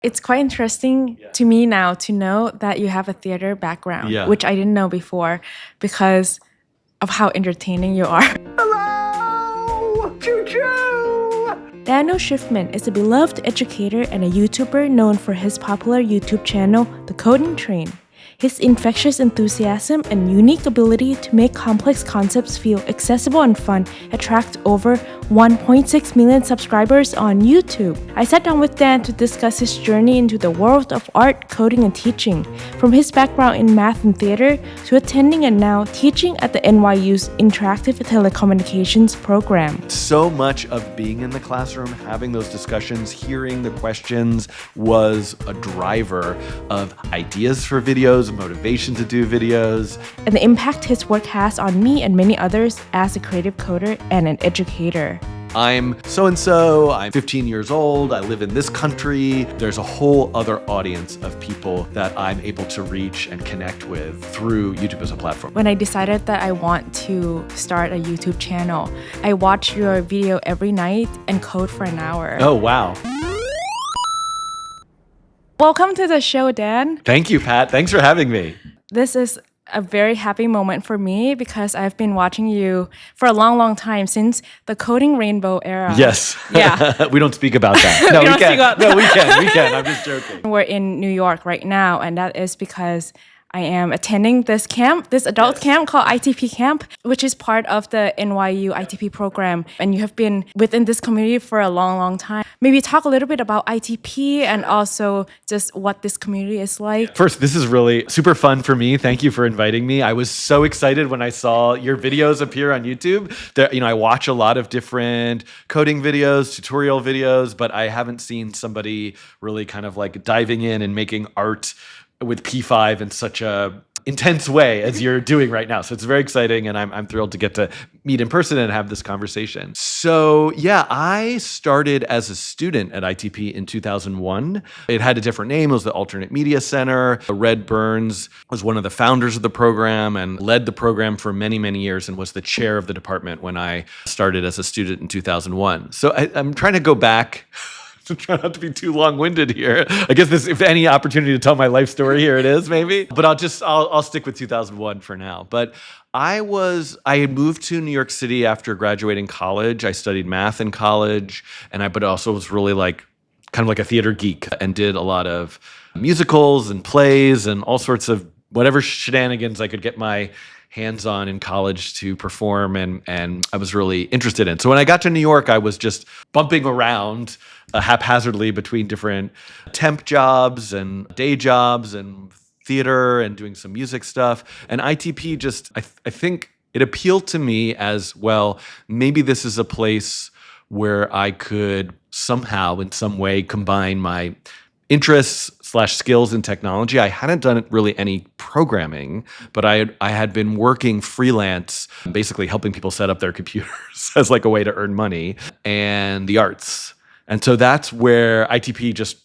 It's quite interesting to me now to know that you have a theater background, Yeah. which I didn't know before because of how entertaining you are. Hello! Choo-choo! Daniel Shiffman is a beloved educator and a YouTuber known for his popular YouTube channel, The Coding Train. His infectious enthusiasm and unique ability to make complex concepts feel accessible and fun attract over 1.6 million subscribers on YouTube. I sat down with Dan to discuss his journey into the world of art, coding, and teaching, from his background in math and theater to attending and now teaching at the NYU's Interactive Telecommunications program. So much of being in the classroom, having those discussions, hearing the questions was a driver of ideas for videos, motivation to do videos. And the impact his work has on me and many others as a creative coder and an educator. I'm so-and-so, I'm 15 years old, I live in this country. There's a whole other audience of people that I'm able to reach and connect with through YouTube as a platform. When I decided that I want to start a YouTube channel, I watch your video every night and code for an hour. Oh, wow. Welcome to the show, Dan. Thank you, Pat. Thanks for having me. This is a very happy moment for me because I've been watching you for a long, long time, since the Coding Rainbow era. Yes. Yeah. We don't speak about that. No, We don't speak about No, we can. I'm just joking. We're in New York right now, and that is because I am attending this camp, this adult camp called ITP Camp, which is part of the NYU ITP program. And you have been within this community for a long, long time. Maybe talk a little bit about ITP and also just what this community is like. First, this is really super fun for me. Thank you for inviting me. I was so excited when I saw your videos appear on YouTube. I watch a lot of different coding videos, tutorial videos, but I haven't seen somebody really kind of like diving in and making art with P5 in such a intense way as you're doing right now. So it's very exciting, and I'm thrilled to get to meet in person and have this conversation. So yeah, I started as a student at ITP in 2001. It had a different name. It was the Alternate Media Center. Red Burns was one of the founders of the program and led the program for many, many years and was the chair of the department when I started as a student in 2001. So I'm trying to go back to try not to be too long-winded here. I guess this, if any opportunity to tell my life story, here it is, maybe. But I'll stick with 2001 for now. But I had moved to New York City after graduating college. I studied math in college, but also was really kind of like a theater geek and did a lot of musicals and plays and all sorts of whatever shenanigans I could get my hands on in college to perform, and I was really interested in. So when I got to New York, I was just bumping around haphazardly between different temp jobs and day jobs and theater and doing some music stuff. And ITP just, I think it appealed to me as, well, maybe this is a place where I could somehow, in some way, combine my interests/skills in technology. I hadn't done really any programming, but I had been working freelance, basically helping people set up their computers as like a way to earn money, and the arts. And so that's where ITP just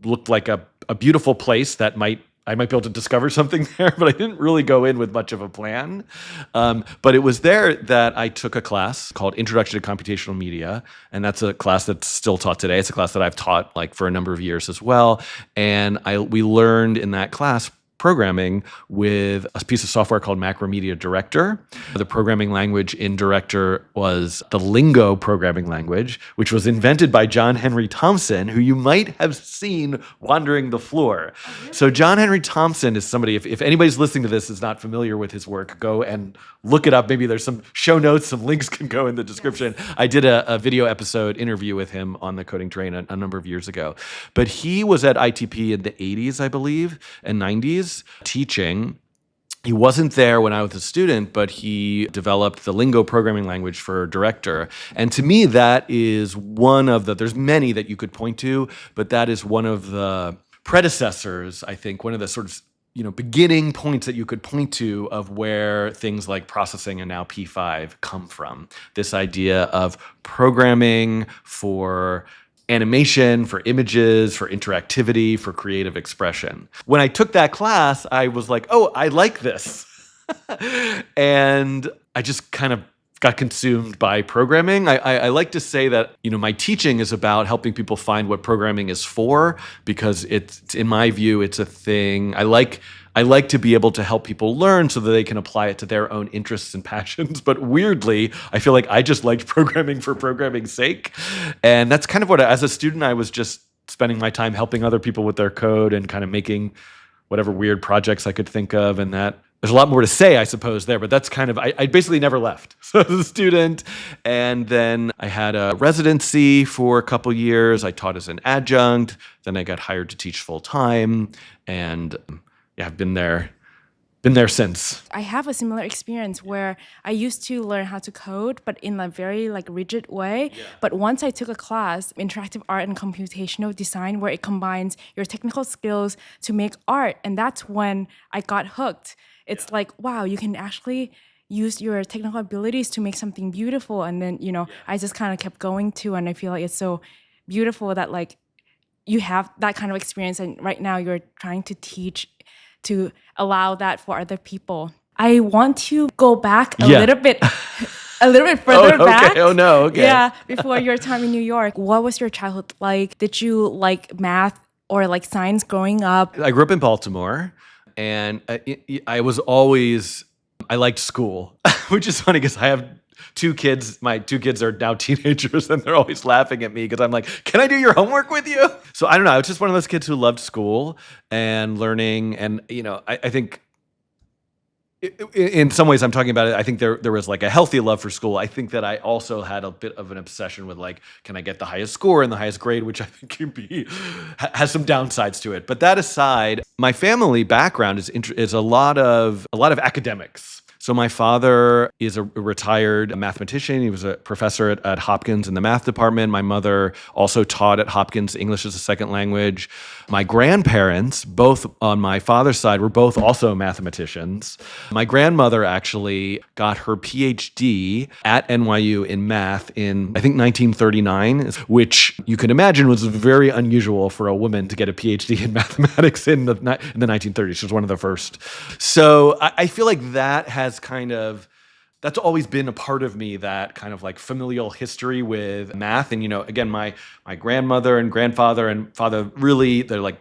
looked like a beautiful place that I might be able to discover something there, but I didn't really go in with much of a plan. But it was there that I took a class called Introduction to Computational Media, and that's a class that's still taught today. It's a class that I've taught for a number of years as well. And we learned in that class programming with a piece of software called Macromedia Director. The programming language in Director was the Lingo programming language, which was invented by John Henry Thompson, who you might have seen wandering the floor. So John Henry Thompson is somebody, if anybody's listening to this is not familiar with his work, go and look it up. Maybe there's some show notes, some links can go in the description. I did a video episode interview with him on the Coding Train a number of years ago. But he was at ITP in the 80s, I believe, and 90s, teaching. He wasn't there when I was a student, but he developed the Lingo programming language for Director. And to me, that is one of there's many that you could point to, but that is one of the predecessors, I think, one of the sort of beginning points that you could point to of where things like processing and now P5 come from. This idea of programming for animation, for images, for interactivity, for creative expression. When I took that class, I was like, oh, I like this. And I just kind of got consumed by programming. I like to say that, my teaching is about helping people find what programming is for, because it's, in my view, it's a thing. I like to be able to help people learn so that they can apply it to their own interests and passions. But weirdly, I feel like I just liked programming for programming's sake. And that's kind of what, as a student, I was just spending my time helping other people with their code and kind of making whatever weird projects I could think of. And that there's a lot more to say, I suppose, there, but that's kind of, I basically never left. So as a student, and then I had a residency for a couple years. I taught as an adjunct. Then I got hired to teach full time, and I've been there since. I have a similar experience where I used to learn how to code, but in a very rigid way. Yeah. But once I took a class, interactive art and computational design, where it combines your technical skills to make art, and that's when I got hooked. It's like, wow, you can actually use your technical abilities to make something beautiful. And then, I just kind of kept going to, and I feel like it's so beautiful that you have that kind of experience, and right now you're trying to teach to allow that for other people. I want to go back a little bit further back. Oh no, okay. Yeah, before your time in New York. What was your childhood like? Did you like math or science growing up? I grew up in Baltimore, and I liked school, which is funny because I have two kids. My two kids are now teenagers, and they're always laughing at me because I'm like, "Can I do your homework with you?" So I don't know. I was just one of those kids who loved school and learning, and I think in some ways I'm talking about it. I think there was a healthy love for school. I think that I also had a bit of an obsession with can I get the highest score and the highest grade, which I think has some downsides to it. But that aside, my family background is a lot of academics. So my father is a retired mathematician. He was a professor at Hopkins in the math department. My mother also taught at Hopkins English as a second language. My grandparents, both on my father's side, were both also mathematicians. My grandmother actually got her PhD at NYU in math in, I think, 1939, which you can imagine was very unusual for a woman to get a PhD in mathematics in the 1930s. She was one of the first. So I feel like that has that's always been a part of me, that kind of familial history with math. And, again, my grandmother and grandfather and father, really, they're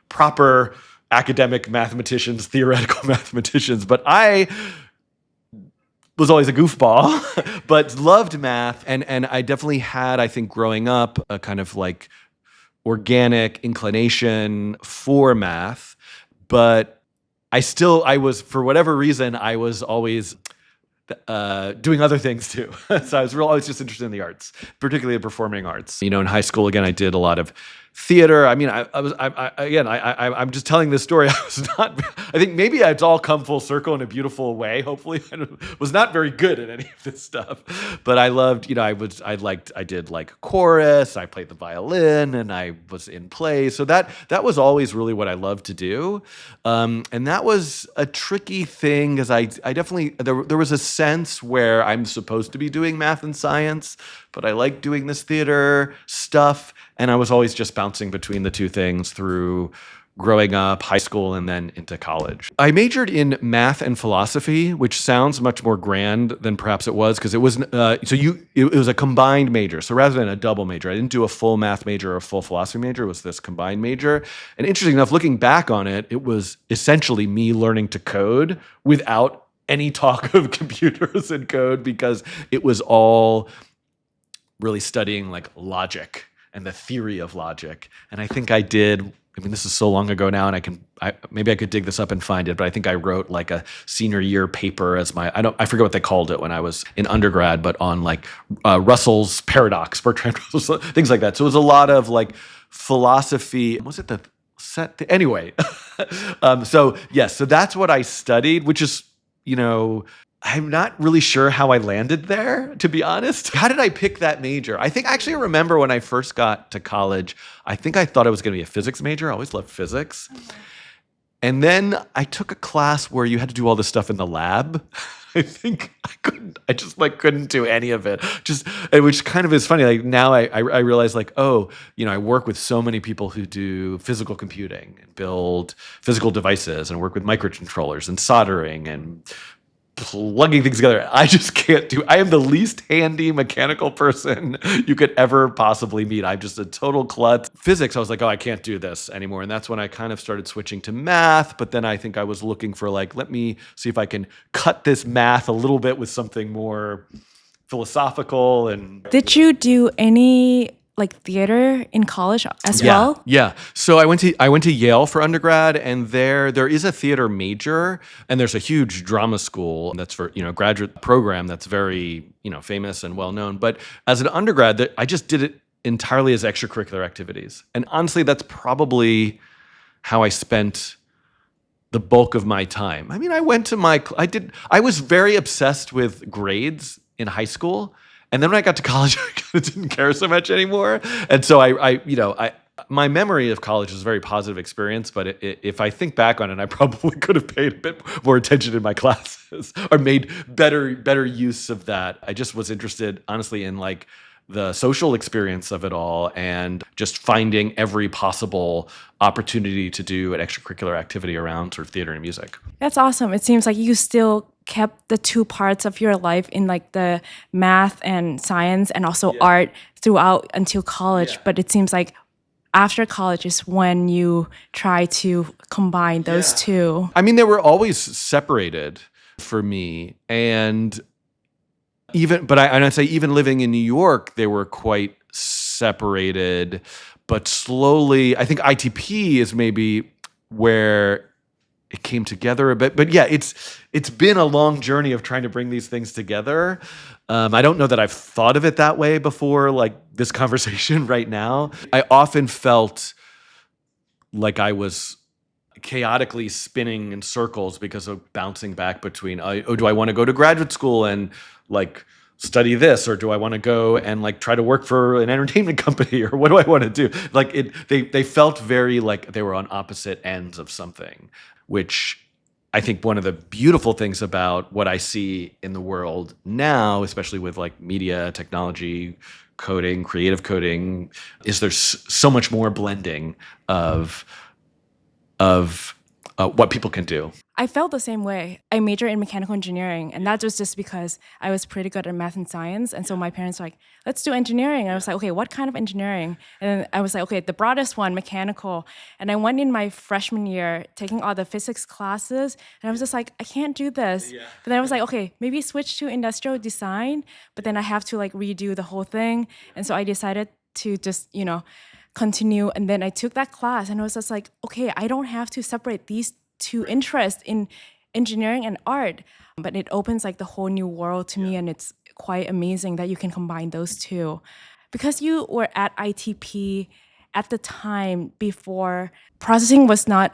proper academic mathematicians, theoretical mathematicians. But I was always a goofball, but loved math. And I definitely had, I think, growing up, a kind of organic inclination for math. But I was, for whatever reason, I was always doing other things too. So I was always just interested in the arts, particularly the performing arts. In high school, again, I did a lot of theater. I mean, I'm just telling this story. I think maybe it's all come full circle in a beautiful way. Hopefully, I was not very good at any of this stuff, but I loved, I did chorus, I played the violin, and I was in plays. So that was always really what I loved to do. And that was a tricky thing, because I definitely, there was a sense where I'm supposed to be doing math and science, but I like doing this theater stuff. And I was always just bouncing between the two things through growing up, high school, and then into college. I majored in math and philosophy, which sounds much more grand than perhaps it was, because it was it was a combined major. So rather than a double major, I didn't do a full math major or a full philosophy major. It was this combined major. And interesting enough, looking back on it, it was essentially me learning to code without any talk of computers and code, because it was all really studying logic and the theory of logic. And I think I did, this is so long ago now, and maybe I could dig this up and find it, but I think I wrote a senior year paper as I forget what they called it when I was in undergrad, but on Russell's paradox, Bertrand Russell, things like that. So it was a lot of philosophy. Was it the set? Anyway. So yes, so that's what I studied, which is, I'm not really sure how I landed there, to be honest. How did I pick that major? I remember when I first got to college, I think I thought I was going to be a physics major. I always loved physics. And then I took a class where you had to do all this stuff in the lab. I just couldn't do any of it. Which kind of is funny. Now I realize I work with so many people who do physical computing and build physical devices and work with microcontrollers and soldering and plugging things together. I just can't do. I am the least handy mechanical person you could ever possibly meet. I'm just a total klutz. Physics, I was like, oh, I can't do this anymore. And that's when I kind of started switching to math. But then I think I was looking for like, let me see if I can cut this math a little bit with something more philosophical. And Did you do any like theater in college as yeah, well? yeah. So I went to Yale for undergrad, and there is a theater major, and there's a huge drama school that's for graduate program that's very famous and well known. But as an undergrad, I just did it entirely as extracurricular activities, and honestly, that's probably how I spent the bulk of my time. I mean, I was very obsessed with grades in high school. And then when I got to college, I kind of didn't care so much anymore. And so my memory of college was a very positive experience. But if I think back on it, I probably could have paid a bit more attention in my classes or made better use of that. I just was interested, honestly, in like the social experience of it all and just finding every possible opportunity to do an extracurricular activity around sort of theater and music. That's awesome. It seems like you still kept the two parts of your life in like the math and science and also art throughout until college. But it seems like after college is when you try to combine those two. I mean, they were always separated for me. And I'd say even living in New York, they were quite separated. But slowly, I think ITP is maybe where it came together a bit. But yeah, it's been a long journey of trying to bring these things together. I don't know that I've thought of it that way before, like this conversation right now. I often felt like I was chaotically spinning in circles because of bouncing back between, do I want to go to graduate school and like study this, or do I want to go and like try to work for an entertainment company, or what do I want to do? Like they felt very like they were on opposite ends of something, which I think one of the beautiful things about what I see in the world now, especially with like media, technology, coding, creative coding, is there's so much more blending of what people can do. I felt the same way. I majored in mechanical engineering, and that was just because I was pretty good at math and science. And so my parents were like, let's do engineering. And I was like, okay, what kind of engineering? And then I was like, okay, the broadest one, mechanical. And I went in my freshman year taking all the physics classes, and I was just like, I can't do this. Yeah. But then I was like, okay, maybe switch to industrial design, but then I have to like redo the whole thing. And so I decided to just, continue. And then I took that class, and I was just like, okay, I don't have to separate these two interests in engineering and art, but it opens like the whole new world to me, and it's quite amazing that you can combine those two. Because you were at ITP at the time before processing was not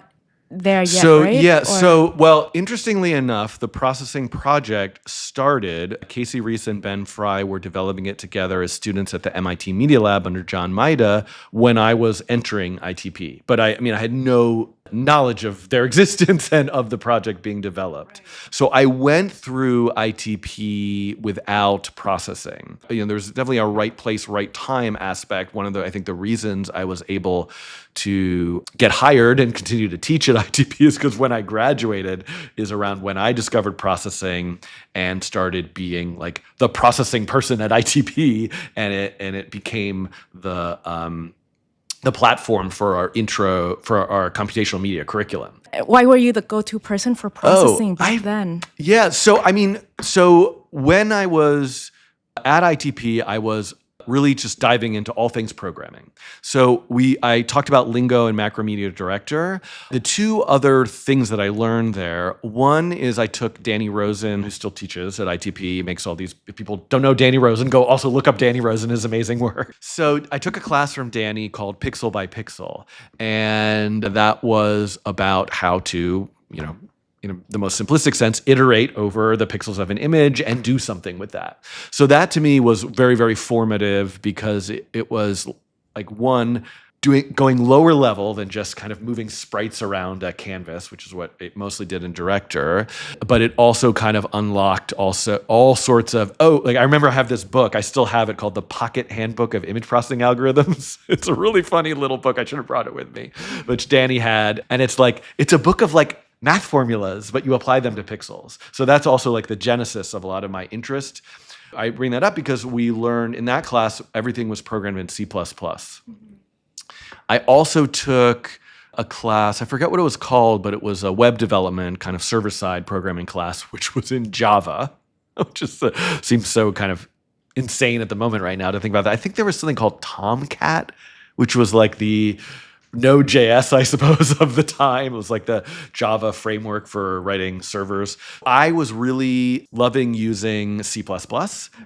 there yet, right? Well, interestingly enough, the processing project started. Casey Reese and Ben Fry were developing it together as students at the MIT Media Lab under John Maida when I was entering ITP. But I had no knowledge of their existence and of the project being developed. Right. So I went through ITP without processing. There's definitely a right place, right time aspect. One of the reasons I was able to get hired and continue to teach at ITP is because when I graduated is around when I discovered processing and started being like the processing person at ITP, and it became the platform for our computational media curriculum. Why were you the go-to person for processing back then? Yeah, so when I was at ITP, I was really just diving into all things programming. So I talked about Lingo and Macromedia Director. The two other things that I learned there, one is I took Danny Rosen, who still teaches at ITP, makes all these, if people don't know Danny Rosen, go also look up Danny Rosen, his amazing work. So I took a class from Danny called Pixel by Pixel, and that was about how to, in the most simplistic sense, iterate over the pixels of an image and do something with that. So that to me was very, very formative because it was like going lower level than just kind of moving sprites around a canvas, which is what it mostly did in Director. But it also kind of unlocked also all sorts of, I remember I have this book, I still have it, called The Pocket Handbook of Image Processing Algorithms. It's a really funny little book, I should have brought it with me, which Danny had. And it's a book of like math formulas, but you apply them to pixels. So that's also like the genesis of a lot of my interest. I bring that up because we learned in that class, everything was programmed in C++. I also took a class, I forget what it was called, but it was a web development kind of server-side programming class, which was in Java, which just seems so kind of insane at the moment right now to think about that. I think there was something called Tomcat, which was like the Node.js, I suppose, of the time. It was like the Java framework for writing servers. I was really loving using C++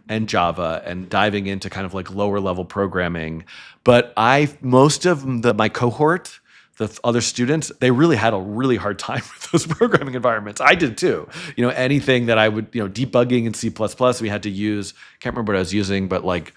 and Java and diving into kind of like lower level programming. But most of my cohort, the other students, they really had a really hard time with those programming environments. I did too. Anything that I would, debugging in C++, we had to use, can't remember what I was using, but like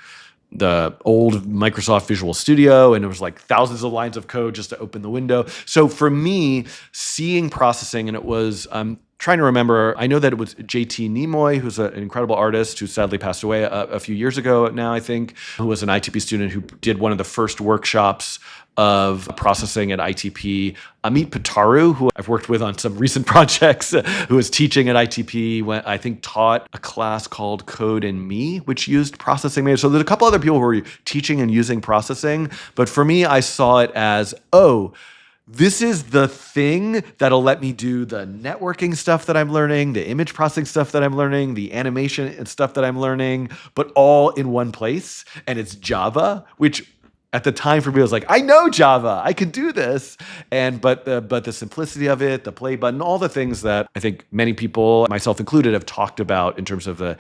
the old Microsoft Visual Studio, and it was like thousands of lines of code just to open the window. So for me, seeing processing, and it was, I'm trying to remember, I know that it was JT Nimoy, who's an incredible artist who sadly passed away a few years ago now, I think, who was an ITP student who did one of the first workshops of processing at ITP. Amit Pataru, who I've worked with on some recent projects, who was teaching at ITP, I think taught a class called Code and Me, which used processing. So there's a couple other people who were teaching and using processing. But for me, I saw it as, this is the thing that'll let me do the networking stuff that I'm learning, the image processing stuff that I'm learning, the animation and stuff that I'm learning, but all in one place. And it's Java, which at the time for me, I was like, I know Java, I can do this. But the simplicity of it, the play button, all the things that I think many people, myself included, have talked about in terms of the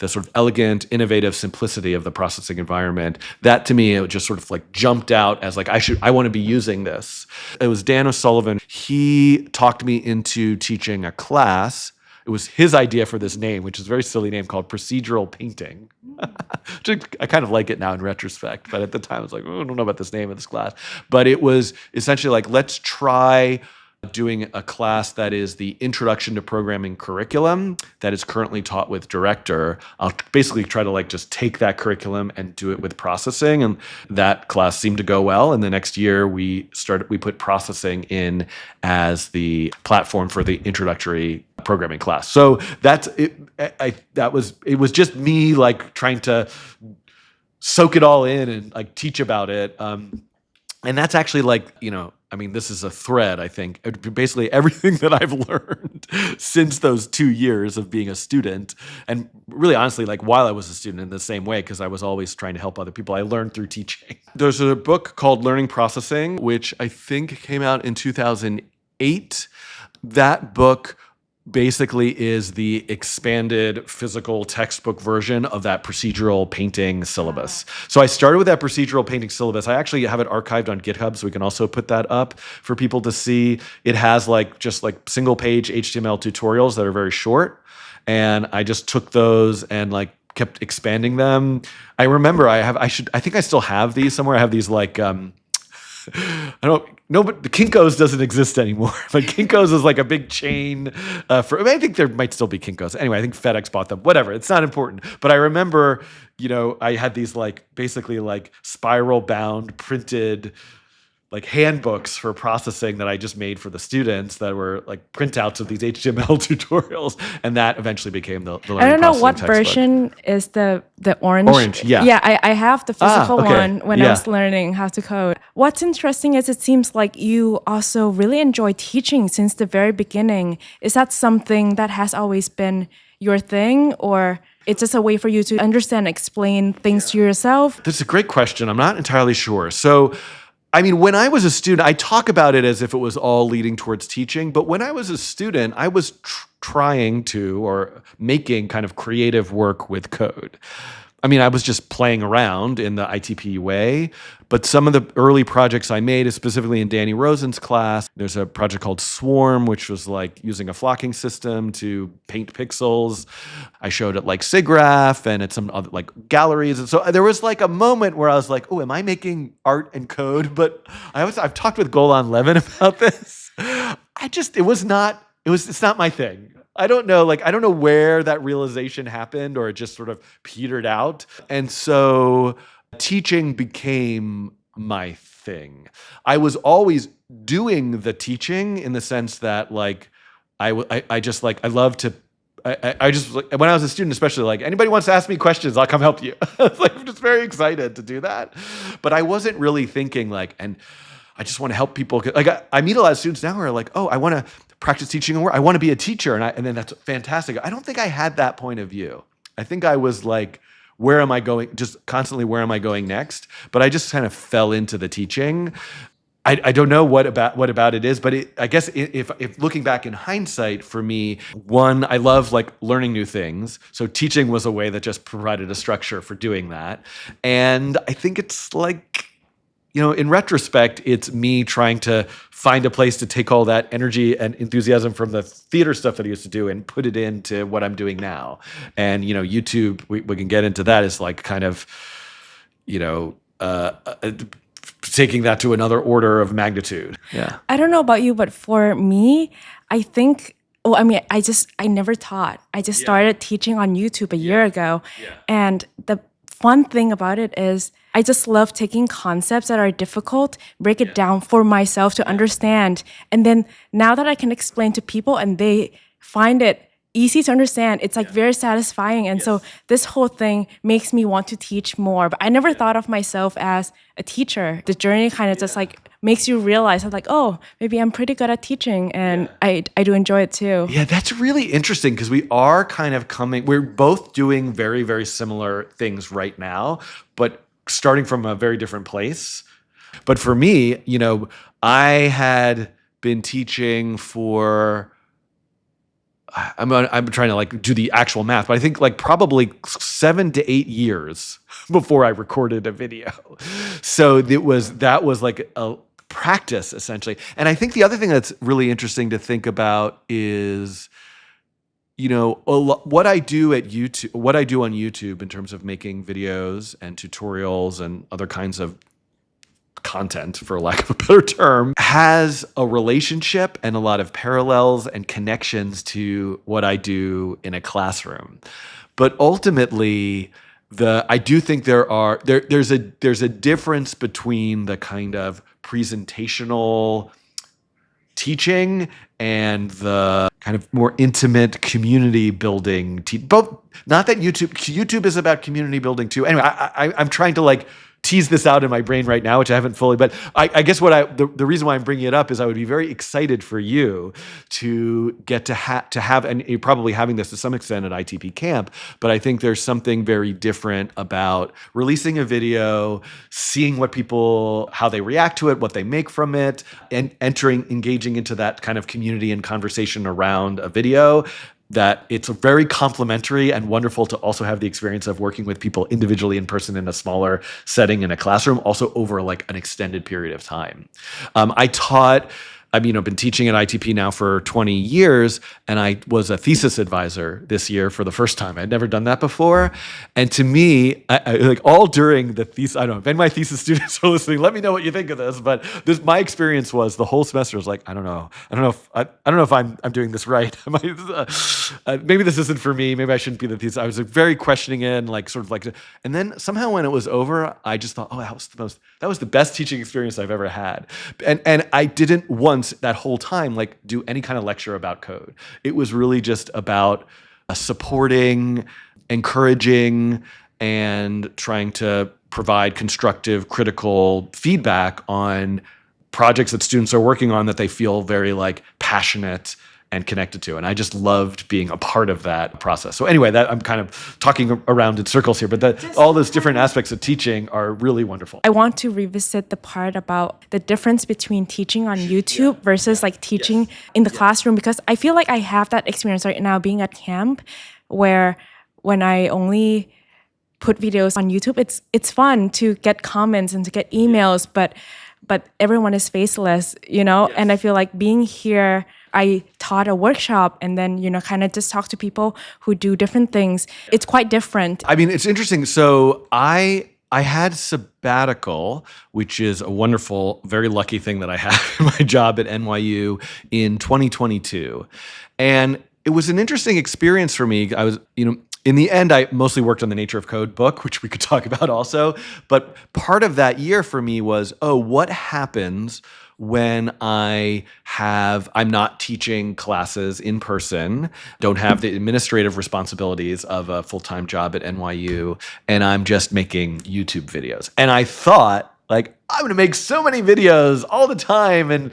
sort of elegant, innovative simplicity of the processing environment. That to me, it just sort of like jumped out as like, I want to be using this. It was Dan O'Sullivan. He talked me into teaching a class. It was his idea for this name, which is a very silly name called procedural painting. I kind of like it now in retrospect, but at the time I was like, I don't know about this name of this class. But it was essentially like, let's try doing a class that is the introduction to programming curriculum that is currently taught with Director. I'll basically try to like just take that curriculum and do it with processing. And that class seemed to go well. And the next year we put processing in as the platform for the introductory programming class. So that's it. It was just me like trying to soak it all in and like teach about it. And that's actually like, this is a thread, I think. Basically everything that I've learned since those 2 years of being a student, and really honestly, like while I was a student in the same way, because I was always trying to help other people, I learned through teaching. There's a book called Learning Processing, which I think came out in 2008. That book basically is the expanded physical textbook version of that procedural painting syllabus. So I started with that procedural painting syllabus. I actually have it archived on GitHub, so we can also put that up for people to see. It has just single page HTML tutorials that are very short. And I just took those and like kept expanding them. I remember I think I still have these somewhere. I have these like, I don't know, but the Kinko's doesn't exist anymore. But Kinko's is like a big chain. I think there might still be Kinko's. Anyway, I think FedEx bought them. Whatever, it's not important. But I remember, I had these like basically like spiral bound printed like handbooks for processing that I just made for the students that were like printouts of these HTML tutorials, and that eventually became the learning I don't know what textbook. version is the orange. Orange, yeah. Yeah, I have the physical okay. one when I was learning how to code. What's interesting is it seems like you also really enjoy teaching since the very beginning. Is that something that has always been your thing, or it's just a way for you to understand, explain things to yourself? That's a great question. I'm not entirely sure. So when I was a student, I talk about it as if it was all leading towards teaching. But when I was a student, I was trying to or making kind of creative work with code. I was just playing around in the ITP way. But some of the early projects I made, specifically in Danny Rosen's class, there's a project called Swarm, which was like using a flocking system to paint pixels. I showed it like SIGGRAPH and at some other like galleries. And so there was like a moment where I was like, oh, am I making art and code? But I've talked with Golan Levin about this. It's not my thing. I don't know where that realization happened, or it just sort of petered out. And so teaching became my thing. I was always doing the teaching in the sense that like I just like, I love to, I just, like, when I was a student, especially, like, anybody wants to ask me questions, I'll come help you. Like, I'm just very excited to do that. But I wasn't really thinking like, and I just want to help people. Like, I meet a lot of students now who are like, oh, I want to practice teaching and work. I want to be a teacher. And then that's fantastic. I don't think I had that point of view. I think I was like, where am I going? Just constantly, where am I going next? But I just kind of fell into the teaching. I don't know what about it is, but I guess if looking back in hindsight, for me, one, I love like learning new things. So teaching was a way that just provided a structure for doing that. And I think it's like, in retrospect, it's me trying to find a place to take all that energy and enthusiasm from the theater stuff that I used to do and put it into what I'm doing now. And, YouTube, we can get into that, is like kind of, taking that to another order of magnitude. Yeah. I don't know about you, but for me, I think, I never taught. I just started teaching on YouTube a year ago. Yeah. And the fun thing about it is I just love taking concepts that are difficult, break it down for myself to understand. And then now that I can explain to people and they find it easy to understand, it's like very satisfying. And so this whole thing makes me want to teach more. But I never thought of myself as a teacher. The journey kind of just like makes you realize, I'm like, oh, maybe I'm pretty good at teaching, and I do enjoy it too. Yeah, that's really interesting, because we are kind of we're both doing very, very similar things right now, but starting from a very different place. But for me, I had been teaching for, I'm trying to like do the actual math, but I think like probably 7 to 8 years before I recorded a video. So that was like a practice, essentially. And I think the other thing that's really interesting to think about is, what I do at YouTube, what I do on YouTube in terms of making videos and tutorials and other kinds of content, for lack of a better term, has a relationship and a lot of parallels and connections to what I do in a classroom. But ultimately, I do think there's a difference between the kind of presentational teaching and the kind of more intimate community building. Both, not that YouTube is about community building too. Anyway, I'm trying to like tease this out in my brain right now, which I haven't fully, but I guess the reason why I'm bringing it up is I would be very excited for you to get to have, and you're probably having this to some extent at ITP camp, but I think there's something very different about releasing a video, seeing how they react to it, what they make from it, and engaging into that kind of community and conversation around a video. That it's very complimentary and wonderful to also have the experience of working with people individually in person in a smaller setting in a classroom, also over like an extended period of time. I've been teaching at ITP now for 20 years, and I was a thesis advisor this year for the first time. I'd never done that before. And to me, like all during the thesis, I don't know, if any of my thesis students are listening, let me know what you think of this. But my experience was the whole semester was like, I don't know if I'm doing this right. Maybe this isn't for me. Maybe I shouldn't be the thesis. I was very questioning it, and like sort of like, and then somehow when it was over, I just thought, oh, that was the best teaching experience I've ever had. And I didn't once that whole time like do any kind of lecture about code. It was really just about supporting, encouraging, and trying to provide constructive, critical feedback on projects that students are working on that they feel very like passionate and connected to. And I just loved being a part of that process. So anyway, I'm kind of talking around in circles here, but all those different aspects of teaching are really wonderful. I want to revisit the part about the difference between teaching on YouTube versus like teaching in the classroom, because I feel like I have that experience right now being at camp, where when I only put videos on YouTube, it's fun to get comments and to get emails, but everyone is faceless, and I feel like being here, I taught a workshop and then, kind of just talk to people who do different things. It's quite different. I mean, it's interesting. So I had sabbatical, which is a wonderful, very lucky thing that I have in my job at NYU in 2022. And it was an interesting experience for me. I was, in the end, I mostly worked on the Nature of Code book, which we could talk about also. But part of that year for me was, what happens when I'm not teaching classes in person, don't have the administrative responsibilities of a full-time job at NYU, and I'm just making YouTube videos. And I thought, like, I'm going to make so many videos all the time, and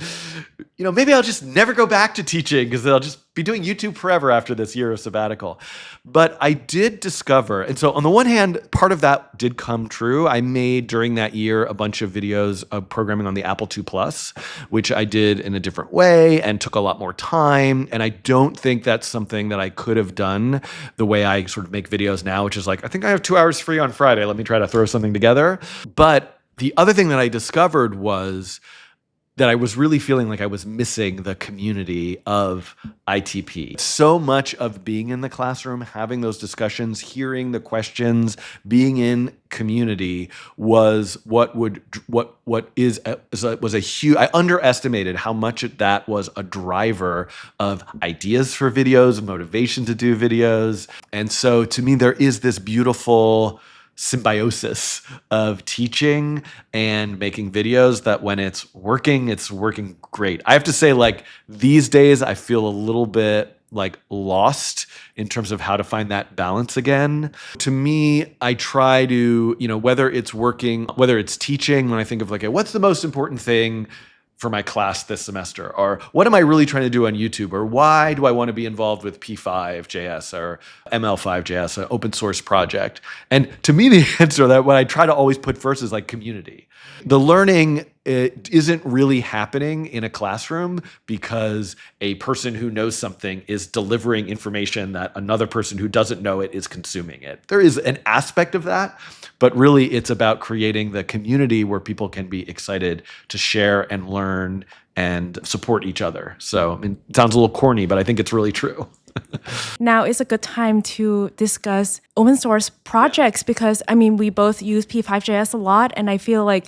maybe I'll just never go back to teaching because I'll just be doing YouTube forever after this year of sabbatical. But I did discover, and so on the one hand, part of that did come true. I made during that year a bunch of videos of programming on the Apple II Plus, which I did in a different way and took a lot more time. And I don't think that's something that I could have done the way I sort of make videos now, which is like, I think I have 2 hours free on Friday. Let me try to throw something together. But the other thing that I discovered was that I was really feeling like I was missing the community of ITP. So much of being in the classroom, having those discussions, hearing the questions, being in community was was a huge. I underestimated how much that was a driver of ideas for videos, motivation to do videos. And so to me, there is this beautiful symbiosis of teaching and making videos that when it's working great. I have to say, like, these days I feel a little bit like lost in terms of how to find that balance again. To me, I try to, whether it's working, whether it's teaching, when I think of like, what's the most important thing for my class this semester? Or what am I really trying to do on YouTube? Or why do I want to be involved with P5.js or ML5.js, an open source project? And to me, the answer that what I try to always put first is like community. The learning isn't really happening in a classroom because a person who knows something is delivering information that another person who doesn't know it is consuming it. There is an aspect of that, but really it's about creating the community where people can be excited to share and learn and support each other. So, it sounds a little corny, but I think it's really true. Now is a good time to discuss open source projects because, we both use P5.js a lot, and I feel like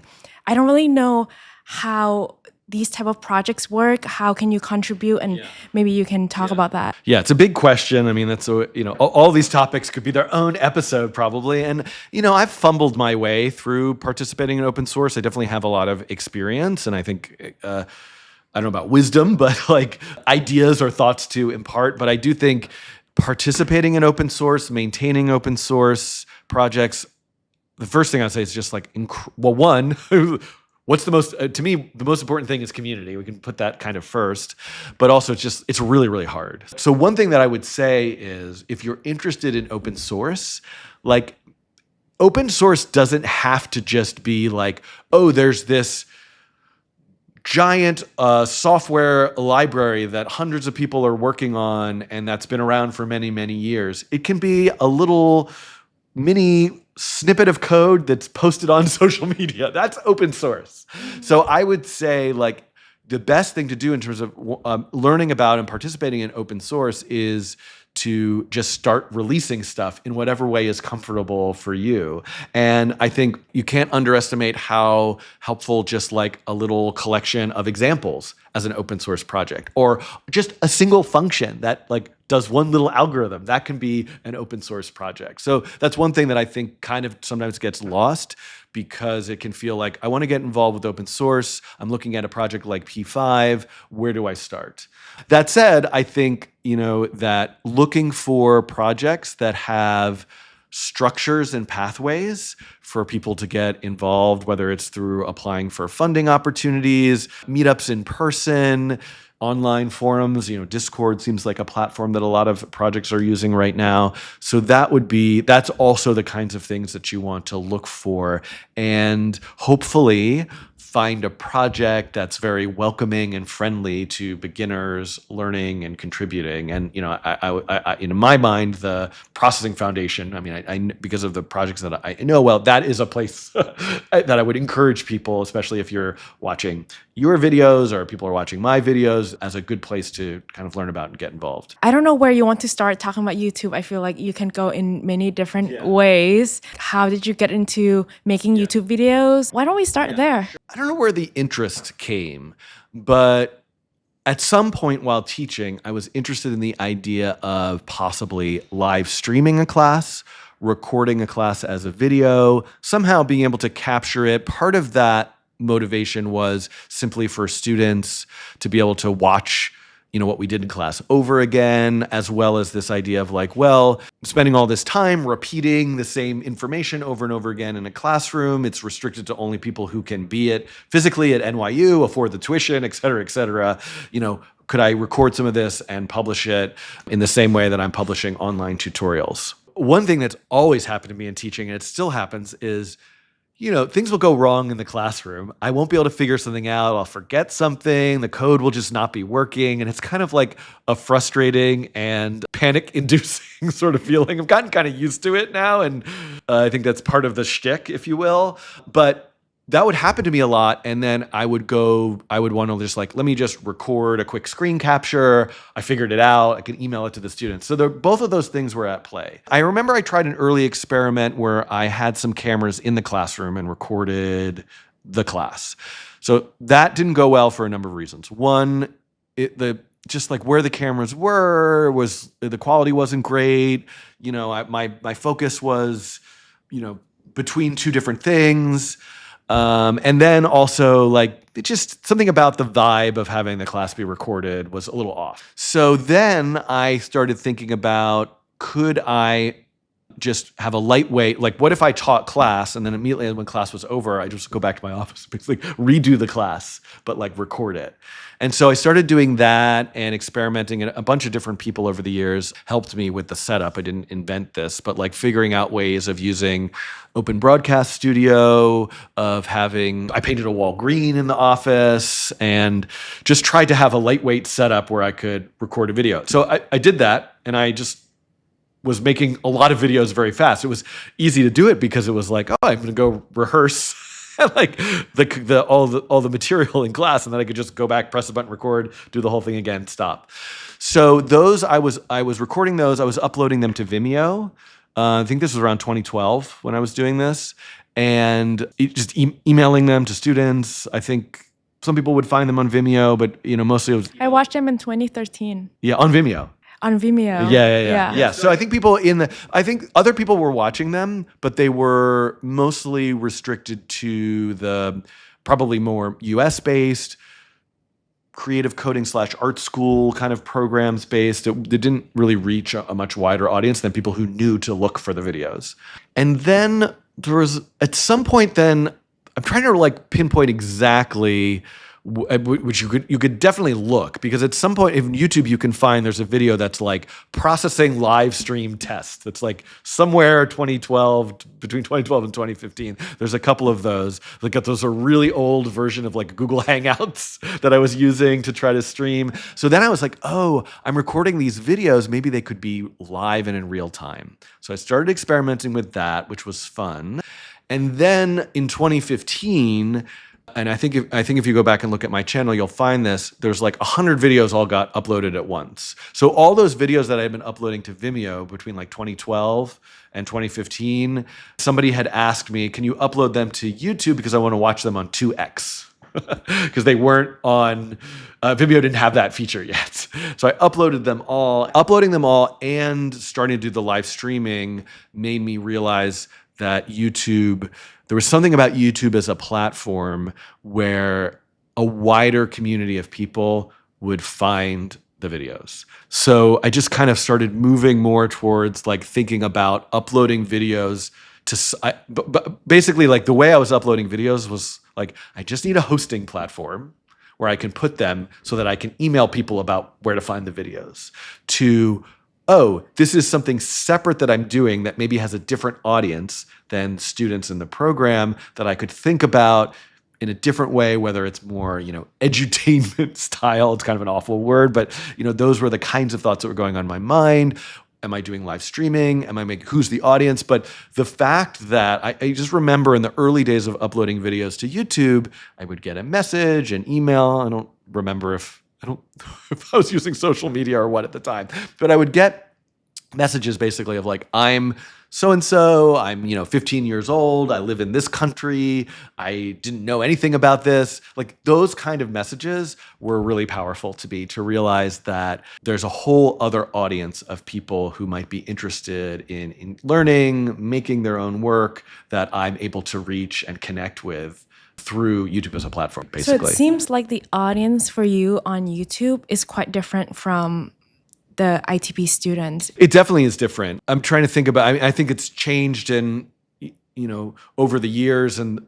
I don't really know how these type of projects work. How can you contribute? And maybe you can talk about that. Yeah, it's a big question. That's all these topics could be their own episode probably. And I've fumbled my way through participating in open source. I definitely have a lot of experience, and I think I don't know about wisdom, but like ideas or thoughts to impart. But I do think participating in open source, maintaining open source projects, the first thing I'd say is just like, one, what's to me, the most important thing is community. We can put that kind of first, but also it's really, really hard. So one thing that I would say is if you're interested in open source, like open source doesn't have to just be like, oh, there's this giant software library that hundreds of people are working on and that's been around for many, many years. It can be a little mini snippet of code that's posted on social media. That's open source. So I would say, like, the best thing to do in terms of learning about and participating in open source is to just start releasing stuff in whatever way is comfortable for you. And I think you can't underestimate how helpful just like a little collection of examples as an open source project, or just a single function that like does one little algorithm, that can be an open source project. So that's one thing that I think kind of sometimes gets lost, because it can feel like, I want to get involved with open source. I'm looking at a project like P5. Where do I start? That said, I think, that looking for projects that have structures and pathways for people to get involved, whether it's through applying for funding opportunities, meetups in person, online forums, Discord seems like a platform that a lot of projects are using right now. So that's also the kinds of things that you want to look for, and hopefully find a project that's very welcoming and friendly to beginners learning and contributing. And I in my mind, the Processing Foundation, I because of the projects that I know well, that is a place that I would encourage people, especially if you're watching your videos or people are watching my videos, as a good place to kind of learn about and get involved. I don't know where you want to start talking about YouTube. I feel like you can go in many different ways. How did you get into making YouTube videos? Why don't we start there? I don't know where the interest came, but at some point while teaching, I was interested in the idea of possibly live streaming a class, recording a class as a video, somehow being able to capture it. Part of that motivation was simply for students to be able to watch what we did in class over again, as well as this idea of like, well, spending all this time repeating the same information over and over again in a classroom, it's restricted to only people who can be it physically at NYU, afford the tuition, et cetera, et cetera. Could I record some of this and publish it in the same way that I'm publishing online tutorials? One thing that's always happened to me in teaching, and it still happens, is things will go wrong in the classroom. I won't be able to figure something out. I'll forget something. The code will just not be working. And it's kind of like a frustrating and panic-inducing sort of feeling. I've gotten kind of used to it now. And I think that's part of the shtick, if you will. But that would happen to me a lot. And then I would want to just let me just record a quick screen capture. I figured it out. I can email it to the students. So both of those things were at play. I remember I tried an early experiment where I had some cameras in the classroom and recorded the class. So that didn't go well for a number of reasons. One, just like where the cameras were was the quality wasn't great. My focus was, between two different things. And then also just something about the vibe of having the class be recorded was a little off. So then I started thinking about, could I just have a lightweight, what if I taught class and then immediately when class was over, I just go back to my office, basically redo the class, but record it. And so I started doing that and experimenting, and a bunch of different people over the years helped me with the setup. I didn't invent this, but figuring out ways of using Open Broadcast Studio, I painted a wall green in the office and just tried to have a lightweight setup where I could record a video. So I did that, and I just was making a lot of videos very fast. It was easy to do it because it was I'm going to go rehearse all the material in class, and then I could just go back, press the button, record, do the whole thing again, stop. So those I was recording those. I was uploading them to Vimeo. I think this was around 2012 when I was doing this, and just emailing them to students. I think some people would find them on Vimeo, but mostly it was. I watched them in 2013. Yeah, on Vimeo. On Vimeo. Yeah. So I think other people were watching them, but they were mostly restricted to the probably more US based creative coding / art school kind of programs based. It didn't really reach a much wider audience than people who knew to look for the videos. And then there was at some point then, I'm trying to pinpoint exactly which you could definitely look, because at some point in YouTube you can find there's a video that's processing live stream tests. That's somewhere between 2012 and 2015. There's a couple of those. Those are really old version of Google Hangouts that I was using to try to stream. So then I was oh, I'm recording these videos. Maybe they could be live and in real time. So I started experimenting with that, which was fun. And then in 2015. And I think if you go back and look at my channel, you'll find this. There's 100 videos all got uploaded at once. So all those videos that I've been uploading to Vimeo between 2012 and 2015, somebody had asked me, can you upload them to YouTube because I want to watch them on 2x? Because they weren't on, Vimeo didn't have that feature yet. So I uploaded them all. Uploading them all and starting to do the live streaming made me realize that there was something about YouTube as a platform where a wider community of people would find the videos. So I just kind of started moving more towards thinking about uploading videos but basically the way I was uploading videos was I just need a hosting platform where I can put them so that I can email people about where to find the videos, to this is something separate that I'm doing that maybe has a different audience than students in the program that I could think about in a different way, whether it's more, edutainment style. It's kind of an awful word, but, those were the kinds of thoughts that were going on in my mind. Am I doing live streaming? Who's the audience? But the fact that I just remember in the early days of uploading videos to YouTube, I would get a message, an email. I don't remember if I was using social media or what at the time, but I would get messages basically of I'm so-and-so, I'm 15 years old, I live in this country, I didn't know anything about this. Those kind of messages were really powerful to me, to realize that there's a whole other audience of people who might be interested in learning, making their own work, that I'm able to reach and connect with through YouTube as a platform, So basically. it seems like the audience for you on YouTube is quite different from the ITP students. It definitely is different. I'm trying to think about, I think it's changed in, over the years and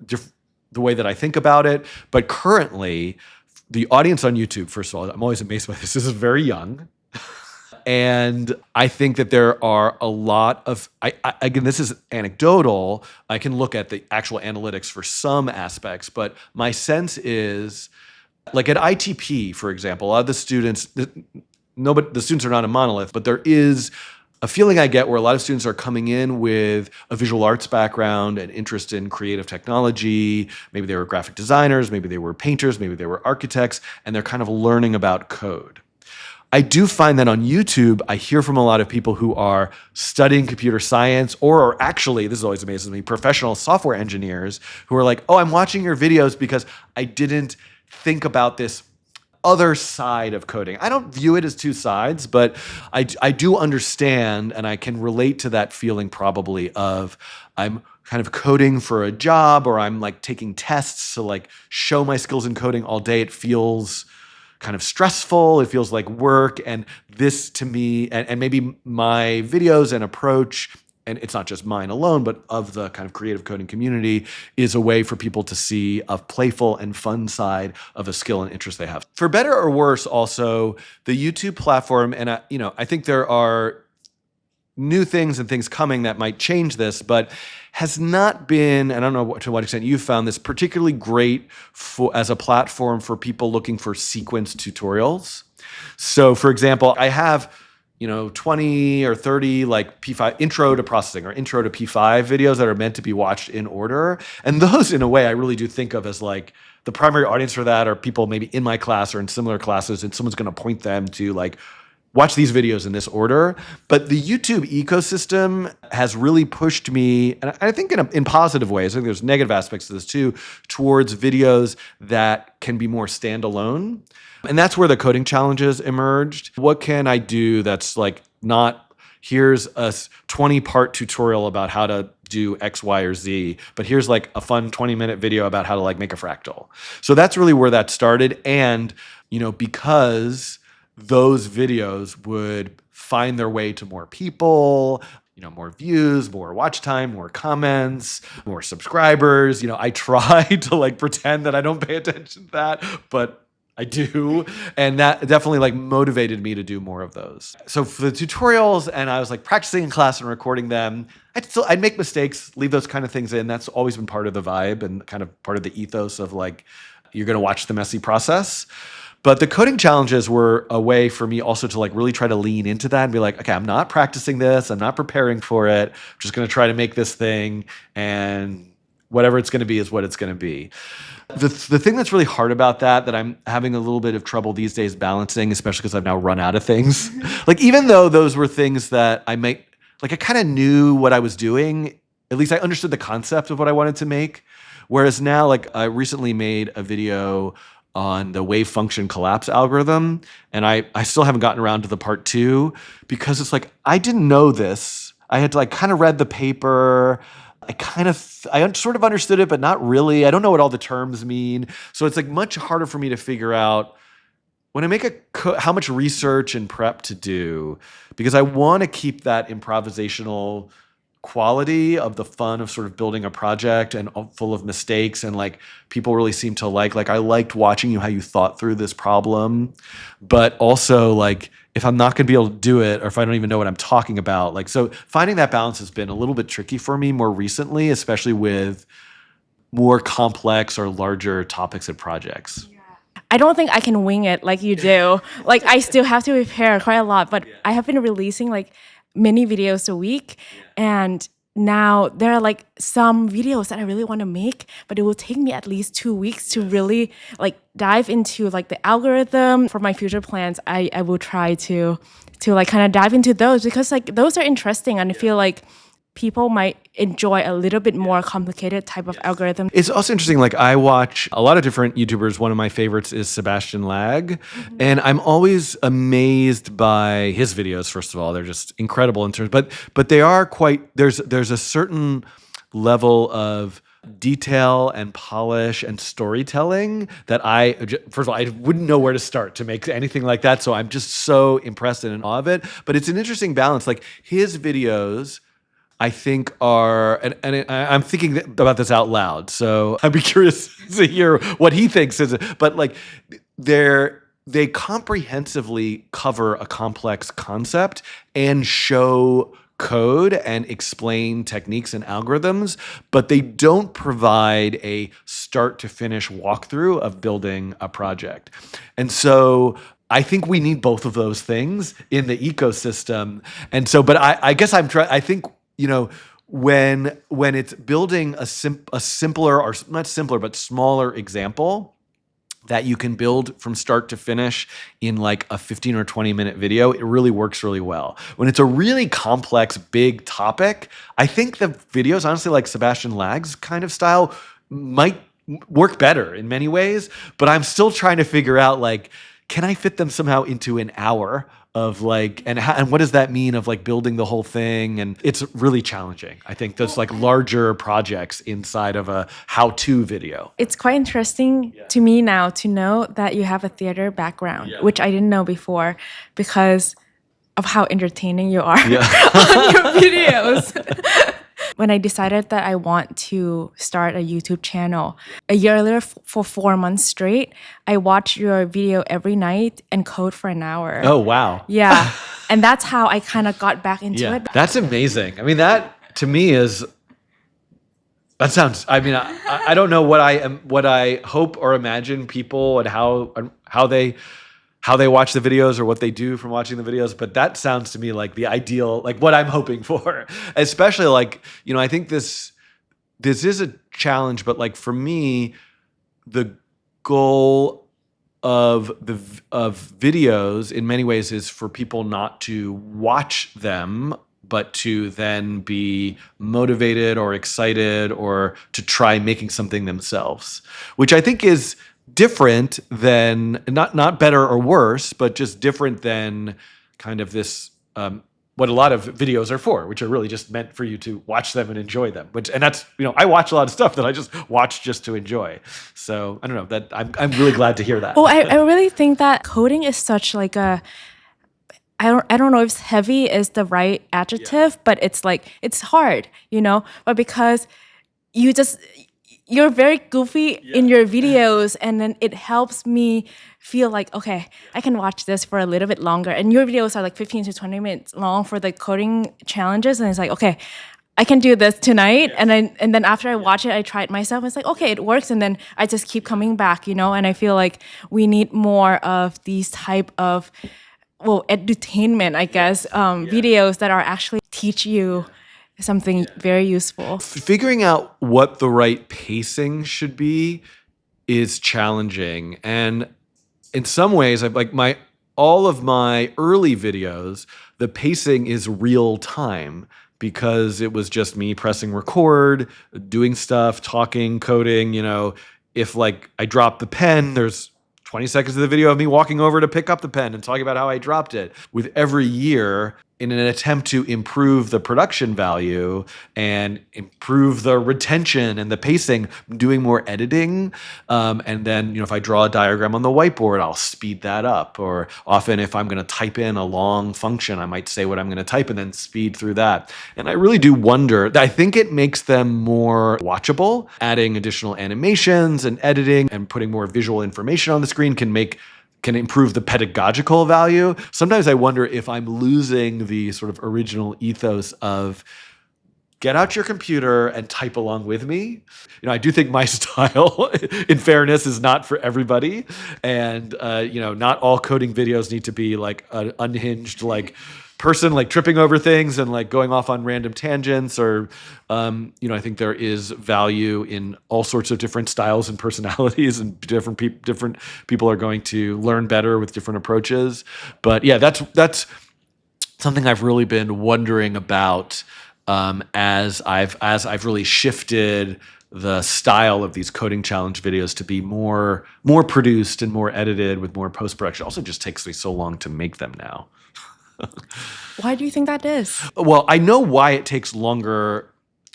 the way that I think about it. But currently, the audience on YouTube, first of all, I'm always amazed by this. This is very young. And I think that there are a lot of, again, this is anecdotal. I can look at the actual analytics for some aspects, but my sense is, like at ITP, for example, a lot of the students, the students are not a monolith, but there is a feeling I get where a lot of students are coming in with a visual arts background and interest in creative technology. Maybe they were graphic designers, maybe they were painters, maybe they were architects, and they're kind of learning about code. I do find that on YouTube, I hear from a lot of people who are studying computer science or are actually, this is always amazing to me, professional software engineers who are like, oh, I'm watching your videos because I didn't think about this other side of coding. I don't view it as two sides, but I do understand and I can relate to that feeling probably of I'm kind of coding for a job or I'm like taking tests to like show my skills in coding all day. It feels kind of stressful. It feels like work. And this to me, and maybe my videos and approach, and it's not just mine alone, but of the kind of creative coding community, is a way for people to see a playful and fun side of a skill and interest they have. For better or worse, also, the YouTube platform, and I think there are new things and things coming that might change this, but has not been, and I don't know to what extent you've found this, particularly great as a platform for people looking for sequence tutorials. So for example, I have 20 or 30 like P5 intro to processing or intro to P5 videos that are meant to be watched in order. And those in a way I really do think of as like the primary audience for that are people maybe in my class or in similar classes, and someone's going to point them to like, watch these videos in this order. But the YouTube ecosystem has really pushed me, and I think in positive ways, I think there's negative aspects to this too, towards videos that can be more standalone. And that's where the coding challenges emerged. What can I do that's like not, here's a 20-part tutorial about how to do X, Y, or Z, but here's like a fun 20-minute video about how to like make a fractal. So that's really where that started. And, because those videos would find their way to more people, more views, more watch time, more comments, more subscribers. I try to like pretend that I don't pay attention to that, but I do. And that definitely like motivated me to do more of those. So for the tutorials, and I was like practicing in class and recording them, I'd make mistakes, leave those kind of things in. That's always been part of the vibe and kind of part of the ethos of like, you're going to watch the messy process. But the coding challenges were a way for me also to like really try to lean into that and be like, okay, I'm not practicing this. I'm not preparing for it. I'm just going to try to make this thing, and whatever it's going to be is what it's going to be. The thing that's really hard about that I'm having a little bit of trouble these days balancing, especially because I've now run out of things. Like, even though those were things that I kind of knew what I was doing, at least I understood the concept of what I wanted to make. Whereas now, like, I recently made a video on the wave function collapse algorithm, and I still haven't gotten around to the part 2 because it's like, I didn't know this. I had to like kind of read the paper. I sort of understood it, but not really. I don't know what all the terms mean. So it's like much harder for me to figure out when I make how much research and prep to do, because I want to keep that improvisational quality of the fun of sort of building a project and full of mistakes, and like people really seem to like I liked watching how you thought through this problem, but also like if I'm not going to be able to do it, or if I don't even know what I'm talking about, like, so finding that balance has been a little bit tricky for me more recently, especially with more complex or larger topics and projects. I don't think I can wing it like you do. Like, I still have to prepare quite a lot, but I have been releasing like many videos a week, and now there are like some videos that I really want to make, but it will take me at least 2 weeks to really like dive into like the algorithm. For my future plans, I will try to like kind of dive into those, because like those are interesting, and I feel like people might enjoy a little bit more complicated type of algorithm. It's also interesting, like I watch a lot of different YouTubers. One of my favorites is Sebastian Lag. And I'm always amazed by his videos. First of all, they're just incredible in terms, but they are quite, there's a certain level of detail and polish and storytelling that first of all, I wouldn't know where to start to make anything like that. So I'm just so impressed and in awe of it. But it's an interesting balance. Like his videos, I think I'm thinking about this out loud. So I'd be curious to hear what he thinks is, but like they comprehensively cover a complex concept and show code and explain techniques and algorithms, but they don't provide a start to finish walkthrough of building a project. And so I think we need both of those things in the ecosystem. And so, but I guess I think, when it's building a simpler, or not simpler, but smaller example that you can build from start to finish in like a 15 or 20 minute video, it really works really well. When it's a really complex, big topic, I think the videos, honestly, like Sebastian Lag's kind of style might work better in many ways, but I'm still trying to figure out, like, can I fit them somehow into an hour of like, and what does that mean of like building the whole thing? And it's really challenging. I think there's like larger projects inside of a how-to video. It's quite interesting to me now to know that you have a theater background, which I didn't know before because of how entertaining you are on your videos. When I decided that I want to start a YouTube channel, a year earlier, for 4 months straight, I watched your video every night and code for an hour. Oh, wow. Yeah. And that's how I kind of got back into it. That's amazing. I mean, that to me that sounds, I mean, I don't know what I hope or imagine people and how they watch the videos or what they do from watching the videos, but that sounds to me like the ideal, like what I'm hoping for. Especially like, I think this is a challenge, but like for me, the goal of videos in many ways is for people not to watch them, but to then be motivated or excited or to try making something themselves, which I think is different than, not better or worse, but just different than kind of this, what a lot of videos are for, which are really just meant for you to watch them and enjoy them. And that's, I watch a lot of stuff that I just watch just to enjoy. So I don't know, that I'm really glad to hear that. Well, I really think that coding is such like a, I don't know if heavy is the right adjective, but it's like, it's hard, but because you're very goofy in your videos, and then it helps me feel like, okay, I can watch this for a little bit longer. And your videos are like 15 to 20 minutes long for the coding challenges, and it's like, okay, I can do this tonight. And then after I watch it, I try it myself. It's like, okay, it works, and then I just keep coming back, And I feel like we need more of these type of, edutainment, I guess, videos that are actually teach you something very useful. Figuring out what the right pacing should be is challenging. And in some ways, all of my early videos, the pacing is real time because it was just me pressing record, doing stuff, talking, coding, if like I drop the pen, there's 20 seconds of the video of me walking over to pick up the pen and talking about how I dropped it. With every year, in an attempt to improve the production value and improve the retention and the pacing, doing more editing. And then, if I draw a diagram on the whiteboard, I'll speed that up. Or often if I'm going to type in a long function, I might say what I'm going to type and then speed through that. And I really do wonder, I think it makes them more watchable. Adding additional animations and editing and putting more visual information on the screen can improve the pedagogical value. Sometimes I wonder if I'm losing the sort of original ethos of get out your computer and type along with me. I do think my style, in fairness, is not for everybody. And, not all coding videos need to be like an unhinged, like, person like tripping over things and like going off on random tangents, or I think there is value in all sorts of different styles and personalities, and different people are going to learn better with different approaches. But yeah, that's something I've really been wondering about as I've really shifted the style of these coding challenge videos to be more produced and more edited with more post-production. It also just takes me so long to make them now. Why do you think that is? Well, I know why it takes longer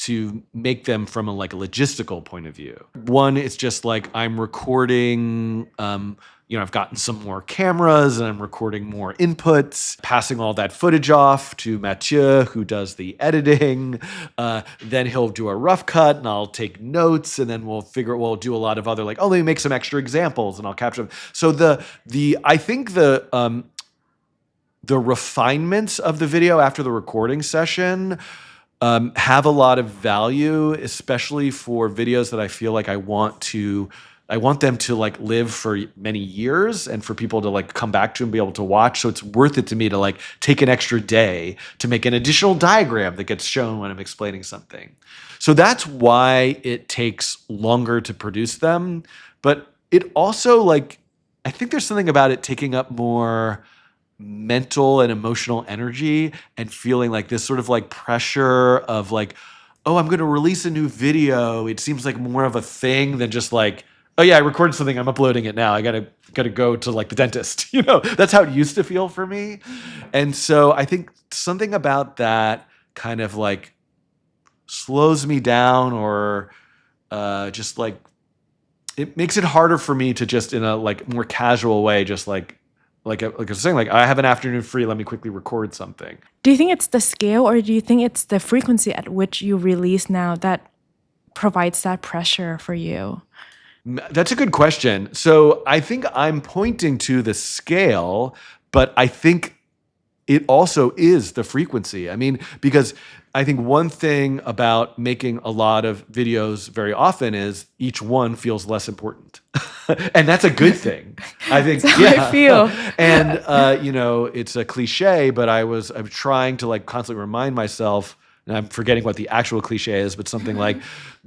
to make them from a logistical point of view. One, it's just like I'm recording, I've gotten some more cameras and I'm recording more inputs, passing all that footage off to Mathieu, who does the editing. Then he'll do a rough cut and I'll take notes, and then we'll do a lot of other let me make some extra examples and I'll capture them. So I think the refinements of the video after the recording session have a lot of value, especially for videos that I feel like I want them to live for many years and for people to come back to and be able to watch. So it's worth it to me to take an extra day to make an additional diagram that gets shown when I'm explaining something. So that's why it takes longer to produce them. But it also I think there's something about it taking up more mental and emotional energy and feeling this sort of pressure of oh, I'm going to release a new video. It seems like more of a thing than just oh yeah, I recorded something, I'm uploading it now. I gotta go to the dentist. That's how it used to feel for me. And so I think something about that kind of slows me down, or just it makes it harder for me to just in a more casual way, just like I was saying, I have an afternoon free, let me quickly record something. Do you think it's the scale, or do you think it's the frequency at which you release now that provides that pressure for you? That's a good question. So I think I'm pointing to the scale, but I think it also is the frequency. I mean, because I think one thing about making a lot of videos very often is each one feels less important. And that's a good thing. I think. That's how I feel. And it's a cliche, but I'm trying to constantly remind myself, and I'm forgetting what the actual cliche is, but something like,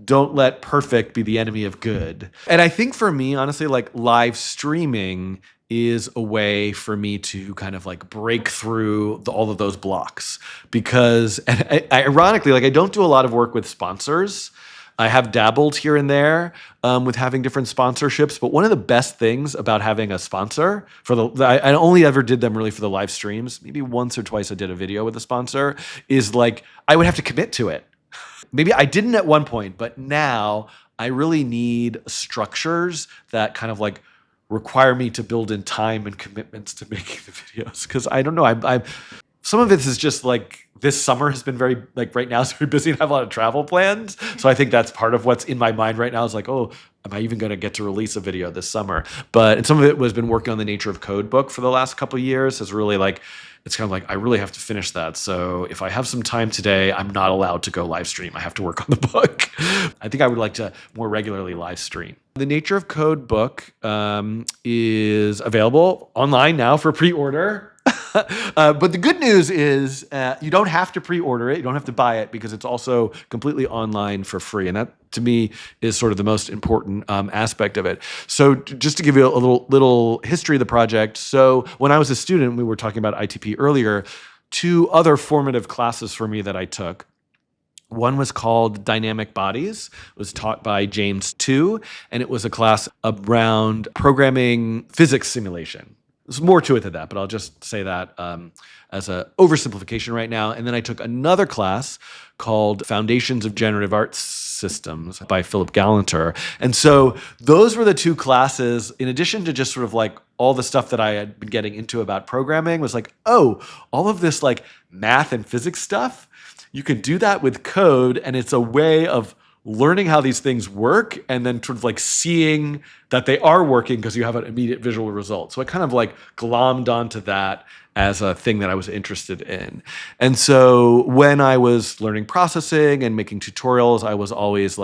don't let perfect be the enemy of good. And I think for me, honestly, live streaming is a way for me to kind of break through all of those blocks. Because, and ironically, I don't do a lot of work with sponsors. I have dabbled here and there with having different sponsorships, but one of the best things about having a sponsor I only ever did them really for the live streams. Maybe once or twice I did a video with a sponsor, is I would have to commit to it. Maybe I didn't at one point, but now I really need structures that kind of require me to build in time and commitments to making the videos. Because I don't know, I'm some of it is just this summer has been very right now is very busy and I have a lot of travel plans. So I think that's part of what's in my mind right now is oh, am I even going to get to release a video this summer? And some of it was been working on the Nature of Code book for the last couple of years. Is really it's kind of I really have to finish that. So if I have some time today, I'm not allowed to go live stream. I have to work on the book. I think I would like to more regularly live stream. The Nature of Code book is available online now for pre-order. But the good news is you don't have to pre-order it. You don't have to buy it because it's also completely online for free. And that, to me, is sort of the most important aspect of it. So just to give you a little history of the project. So when I was a student, we were talking about ITP earlier, two other formative classes for me that I took. One was called Dynamic Bodies. It was taught by James Tu, and it was a class around programming physics simulation. There's more to it than that, but I'll just say that as an oversimplification right now. And then I took another class called Foundations of Generative Art Systems by Philip Gallanter. And so those were the two classes, in addition to just sort of all the stuff that I had been getting into about programming, was oh, all of this math and physics stuff, you can do that with code, and it's a way of learning how these things work and then sort of seeing that they are working because you have an immediate visual result. So I kind of glommed onto that as a thing that I was interested in. And so when I was learning processing and making tutorials, I was always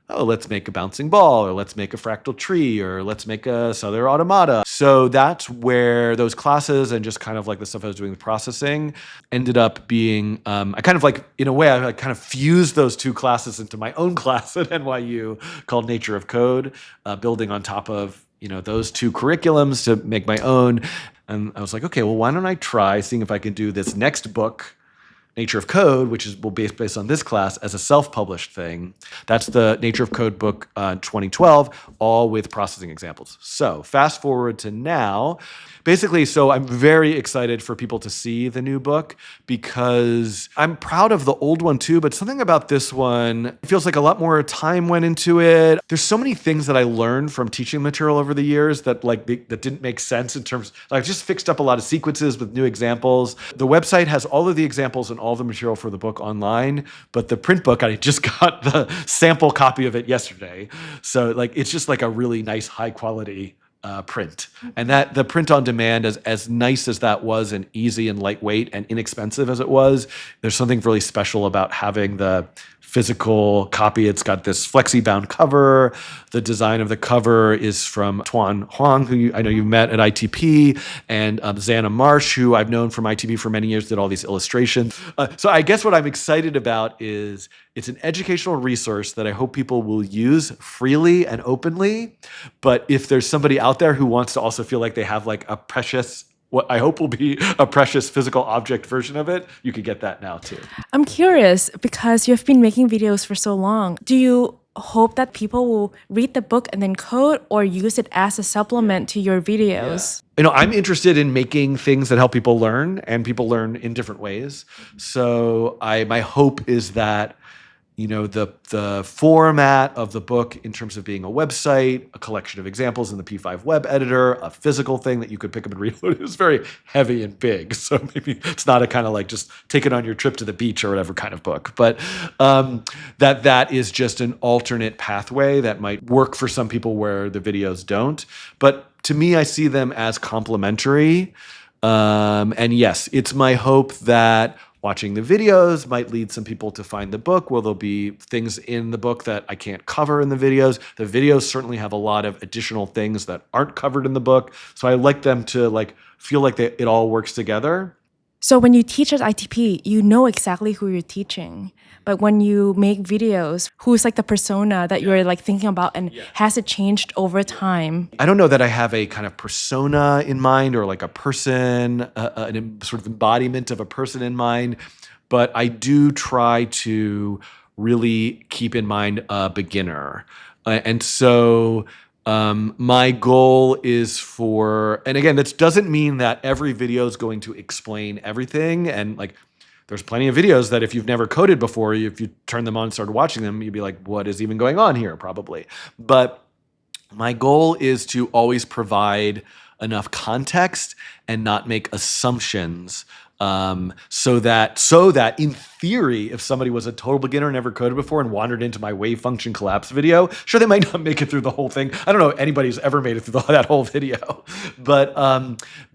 oh, let's make a bouncing ball, or let's make a fractal tree, or let's make a cellular automata. So that's where those classes and just kind of the stuff I was doing with processing ended up being, I kind of in a way, I kind of fused those two classes into my own class at NYU called Nature of Code, building on top of, those two curriculums to make my own. And I was okay, well, why don't I try seeing if I can do this next book Nature of Code, which is will be based on this class, as a self-published thing. That's the Nature of Code book, 2012, all with processing examples. So fast forward to now. Basically, so I'm very excited for people to see the new book because I'm proud of the old one too, but something about this one, it feels like a lot more time went into it. There's so many things that I learned from teaching material over the years that that didn't make sense in terms, like I just fixed up a lot of sequences with new examples. The website has all of the examples and all the material for the book online, but the print book, I just got the sample copy of it yesterday. So like, it's just like a really nice, high quality print. And that the print on demand, as nice as that was and easy and lightweight and inexpensive as it was, there's something really special about having the physical copy. It's got this flexi-bound cover. The design of the cover is from Tuan Huang, who I know you've met at ITP, and Xana Marsh, who I've known from ITP for many years, did all these illustrations. So I guess what I'm excited about is it's an educational resource that I hope people will use freely and openly. But if there's somebody out there who wants to also feel like they have like a precious, what I hope will be a precious physical object version of it, you could get that now too. I'm curious because you've been making videos for so long. Do you hope that people will read the book and then code or use it as a supplement to your videos? You know, I'm interested in making things that help people learn, and people learn in different ways. So my hope is that, you know, the format of the book in terms of being a website, a collection of examples in the P5 web editor, a physical thing that you could pick up and read is very heavy and big. So maybe it's not a kind of like just take it on your trip to the beach or whatever kind of book. But that is just an alternate pathway that might work for some people where the videos don't. But to me, I see them as complementary. And yes, it's my hope that watching the videos might lead some people to find the book. Well, there'll be things in the book that I can't cover in the videos. The videos certainly have a lot of additional things that aren't covered in the book. So I like them to like feel like it all works together. So when you teach at ITP, you know exactly who you're teaching. But when you make videos, who's like the persona that you're like thinking about, and has it changed over time? I don't know that I have a kind of persona in mind or like a person, an sort of embodiment of a person in mind, but I do try to really keep in mind a beginner. And so my goal is and again, this doesn't mean that every video is going to explain everything. And like, there's plenty of videos that if you've never coded before, if you turn them on and started watching them, you'd be like, what is even going on here? Probably. But my goal is to always provide enough context and not make assumptions, so that in theory, if somebody was a total beginner, never coded before, and wandered into my wave function collapse video, sure, they might not make it through the whole thing. I don't know if anybody's ever made it through that whole video, but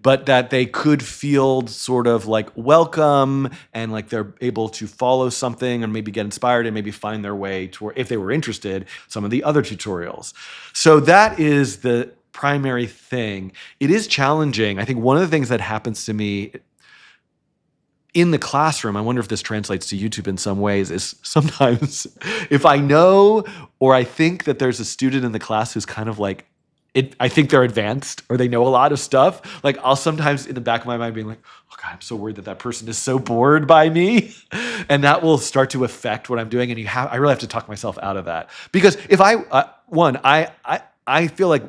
that they could feel sort of like welcome and like they're able to follow something and maybe get inspired and maybe find their way to, if they were interested, some of the other tutorials. So that is the primary thing. It is challenging. I think one of the things that happens to me in the classroom, I wonder if this translates to YouTube in some ways, is sometimes if I know or I think that there's a student in the class who's kind of like, I think they're advanced or they know a lot of stuff, like I'll sometimes in the back of my mind being like, oh God, I'm so worried that person is so bored by me. And that will start to affect what I'm doing. And I really have to talk myself out of that. Because if I feel like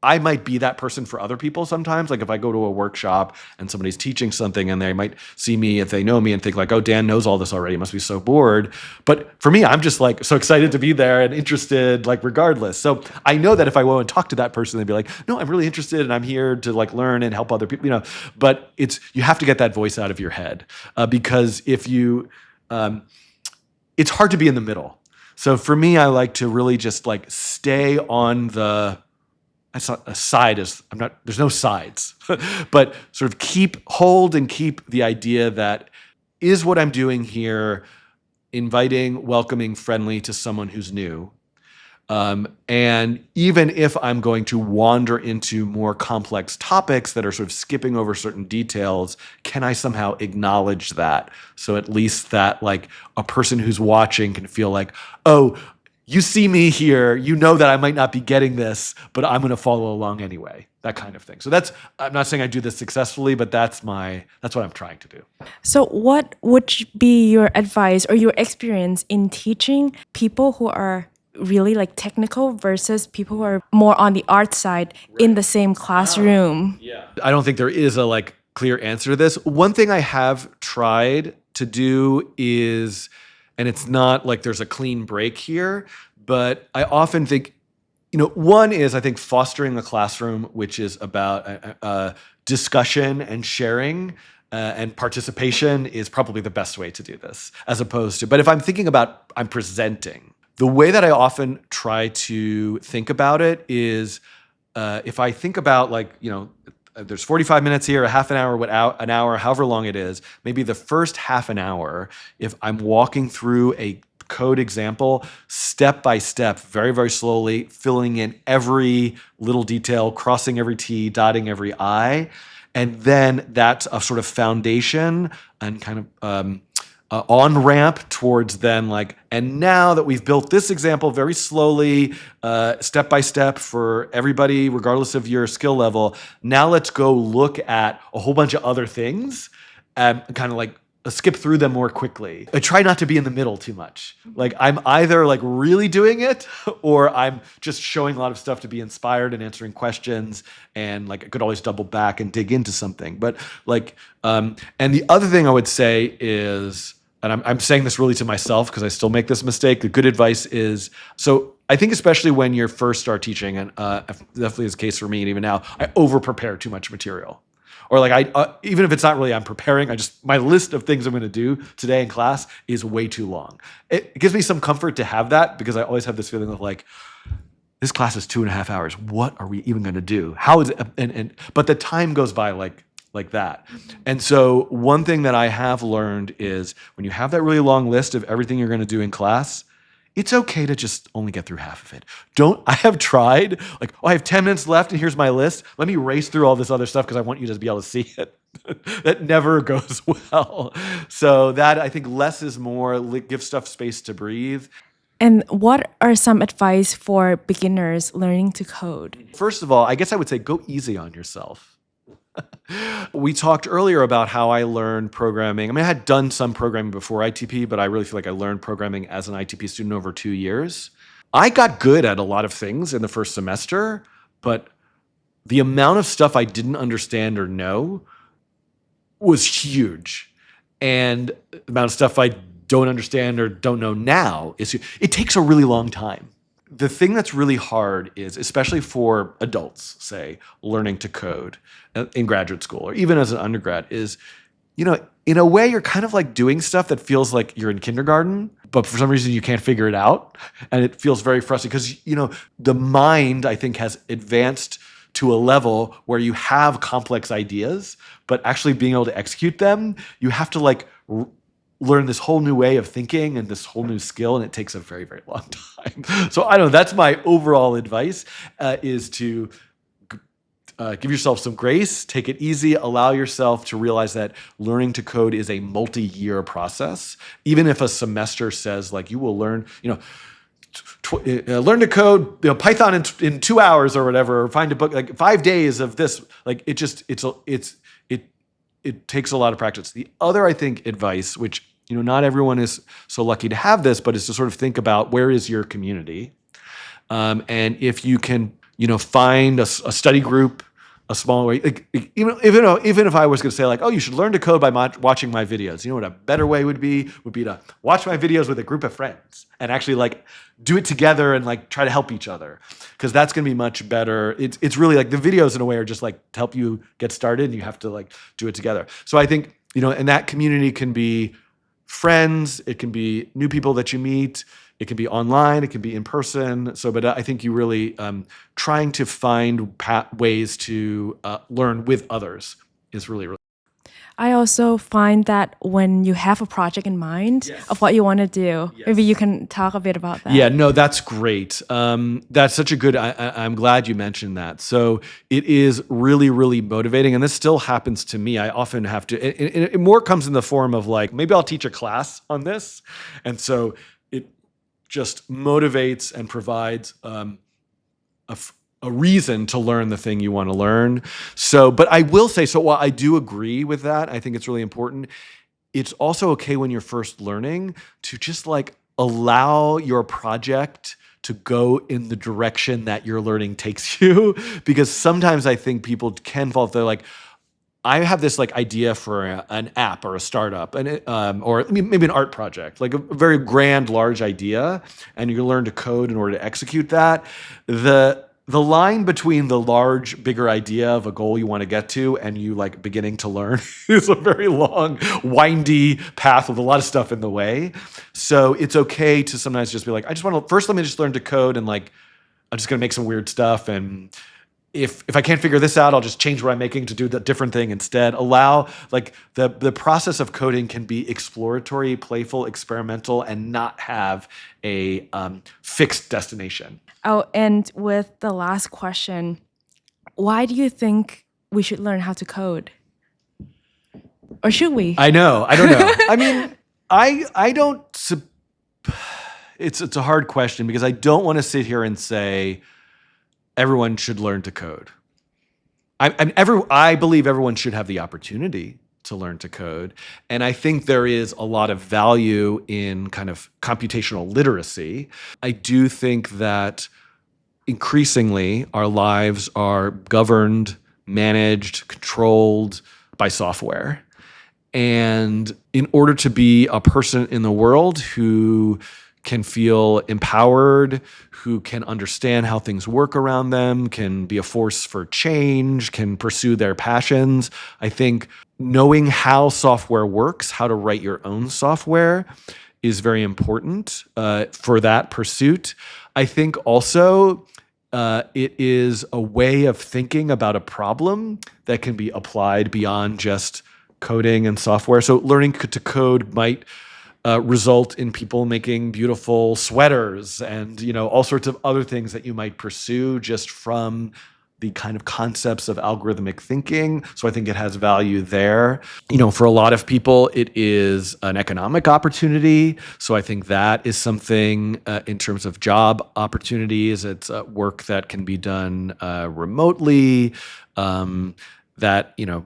I might be that person for other people sometimes. Like if I go to a workshop and somebody's teaching something and they might see me if they know me and think like, oh, Dan knows all this already, must be so bored. But for me, I'm just like so excited to be there and interested, like regardless. So I know that if I go and talk to that person, they'd be like, no, I'm really interested and I'm here to like learn and help other people, you know. But you have to get that voice out of your head because if you, it's hard to be in the middle. So for me, I like to really just like stay on the, that's not a side, there's no sides, but sort of hold and keep the idea that is what I'm doing here inviting, welcoming, friendly to someone who's new. And even if I'm going to wander into more complex topics that are sort of skipping over certain details, can I somehow acknowledge that? So at least that like a person who's watching can feel like, oh, you see me here, you know that I might not be getting this, but I'm going to follow along anyway. that kind of thing. So I'm not saying I do this successfully, but that's what I'm trying to do. So, what would be your advice or your experience in teaching people who are really like technical versus people who are more on the art side in the same classroom? I don't think there is a like clear answer to this. One thing I have tried to do is, and it's not like there's a clean break here, but I often think, one is I think fostering a classroom which is about discussion and sharing and participation is probably the best way to do this, as opposed to, but if I'm thinking about I'm presenting, the way that I often try to think about it is if I think about there's 45 minutes here, a half an hour, an hour, however long it is, maybe the first half an hour, if I'm walking through a code example, step by step, very, very slowly, filling in every little detail, crossing every T, dotting every I, and then that's a sort of foundation and kind of on-ramp towards then and now that we've built this example very slowly, step by step for everybody, regardless of your skill level, now let's go look at a whole bunch of other things and kind of skip through them more quickly. I try not to be in the middle too much. I'm either really doing it or I'm just showing a lot of stuff to be inspired and answering questions, and I could always double back and dig into something. But and the other thing I would say is, and I'm saying this really to myself because I still make this mistake, the good advice is, so I think especially when you first start teaching, and definitely is the case for me and even now, I over-prepare too much material. Or even if it's not really I'm preparing, my list of things I'm going to do today in class is way too long. It gives me some comfort to have that because I always have this feeling of this class is 2.5 hours. What are we even going to do? How is it? But the time goes by like that. And so one thing that I have learned is when you have that really long list of everything you're going to do in class, it's okay to just only get through half of it. I have tried, I have 10 minutes left and here's my list. Let me race through all this other stuff because I want you to be able to see it. That never goes well. So that, I think less is more, give stuff space to breathe. And what are some advice for beginners learning to code? First of all, I guess I would say go easy on yourself. We talked earlier about how I learned programming. I mean, I had done some programming before ITP, but I really feel like I learned programming as an ITP student over 2 years. I got good at a lot of things in the first semester, but the amount of stuff I didn't understand or know was huge. And the amount of stuff I don't understand or don't know now is huge. It takes a really long time. The thing that's really hard is, especially for adults, say, learning to code in graduate school or even as an undergrad, is, in a way, you're kind of doing stuff that feels like you're in kindergarten, but for some reason you can't figure it out. And it feels very frustrating because, the mind, I think, has advanced to a level where you have complex ideas, but actually being able to execute them, you have to learn this whole new way of thinking and this whole new skill, and it takes a very, very long time. So I don't know, that's my overall advice, is to give yourself some grace, take it easy, allow yourself to realize that learning to code is a multi-year process. Even if a semester says you will learn, learn to code Python in 2 hours or whatever, or find a book, 5 days of this, it takes a lot of practice. The other, I think, advice, which not everyone is so lucky to have this, but is to sort of think about where is your community, and if you can, find a study group, a small way. Even if I was going to say oh, you should learn to code by watching my videos. You know what a better way would be to watch my videos with a group of friends and actually do it together and try to help each other, because that's going to be much better. It's really the videos in a way are just to help you get started, and you have to do it together. So I think and that community can be friends, it can be new people that you meet, it can be online, it can be in person. So, but I think you really trying to find ways to learn with others is really, really. I also find that when you have a project in mind of what you want to do, maybe you can talk a bit about that. Yeah, no, that's great. That's such a good, I'm glad you mentioned that. So it is really, really motivating. And this still happens to me. I often have to, it more comes in the form of maybe I'll teach a class on this. And so it just motivates and provides a a reason to learn the thing you want to learn. So, but I will say, so while I do agree with that, I think it's really important. It's also okay when you're first learning to just like allow your project to go in the direction that your learning takes you. Because sometimes I think people can fall, they're like, I have this like idea for an app or a startup, and or maybe an art project, like a very grand, large idea, and you learn to code in order to execute that. The line between the large, bigger idea of a goal you want to get to and you like beginning to learn is a very long, windy path with a lot of stuff in the way. So it's okay to sometimes just be like, I just want to first let me just learn to code, and like I'm just gonna make some weird stuff, and if I can't figure this out, I'll just change what I'm making to do the different thing instead. Allow like the process of coding can be exploratory, playful, experimental, and not have a fixed destination. Oh, and with the last question, why do you think we should learn how to code? Or should we? I know. I don't know. I mean, I don't. It's a hard question because I don't want to sit here and say everyone should learn to code. I believe everyone should have the opportunity to learn to code. And I think there is a lot of value in kind of computational literacy. I do think that increasingly our lives are governed, managed, controlled by software. And in order to be a person in the world who can feel empowered, who can understand how things work around them, can be a force for change, can pursue their passions. I think knowing how software works, how to write your own software is very important for that pursuit. I think also it is a way of thinking about a problem that can be applied beyond just coding and software. So learning to code might result in people making beautiful sweaters and, you know, all sorts of other things that you might pursue just from the kind of concepts of algorithmic thinking. So I think it has value there. You know, for a lot of people, it is an economic opportunity. So I think that is something in terms of job opportunities. It's work that can be done remotely, that, you know,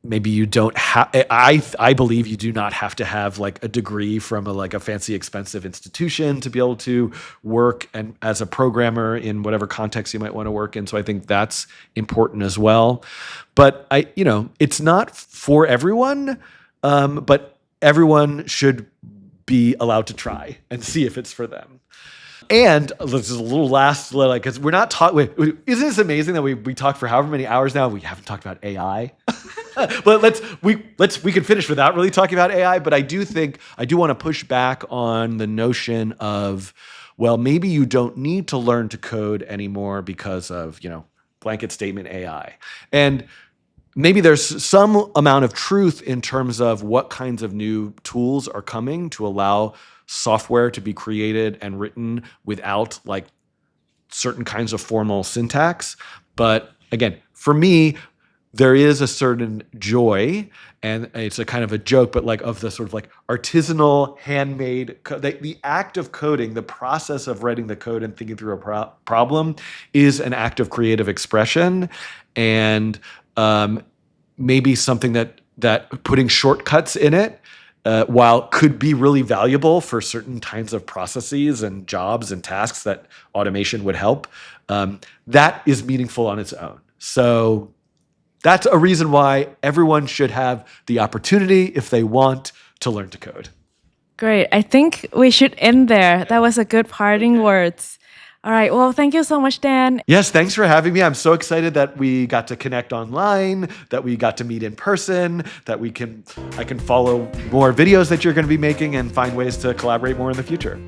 maybe you don't have, I believe you do not have to have like a degree from a fancy expensive institution to be able to work and as a programmer in whatever context you might want to work in. So I think that's important as well. But it's not for everyone, but everyone should be allowed to try and see if it's for them. And this is a little last, like, because we're not talking. Isn't this amazing that we talked for however many hours now? We haven't talked about AI. But we can finish without really talking about AI. But I do want to push back on the notion of, well, maybe you don't need to learn to code anymore because of, blanket statement AI. And maybe there's some amount of truth in terms of what kinds of new tools are coming to allow software to be created and written without like certain kinds of formal syntax. But again, for me, there is a certain joy, and it's a kind of a joke, but like of the sort of like artisanal, handmade, the act of coding, the process of writing the code and thinking through a problem is an act of creative expression. And maybe something that putting shortcuts in it, while could be really valuable for certain kinds of processes and jobs and tasks that automation would help, that is meaningful on its own. So that's a reason why everyone should have the opportunity, if they want, to learn to code. Great. I think we should end there. That was a good parting words. All right. Well, thank you so much, Dan. Yes, thanks for having me. I'm so excited that we got to connect online, that we got to meet in person, that I can follow more videos that you're going to be making and find ways to collaborate more in the future.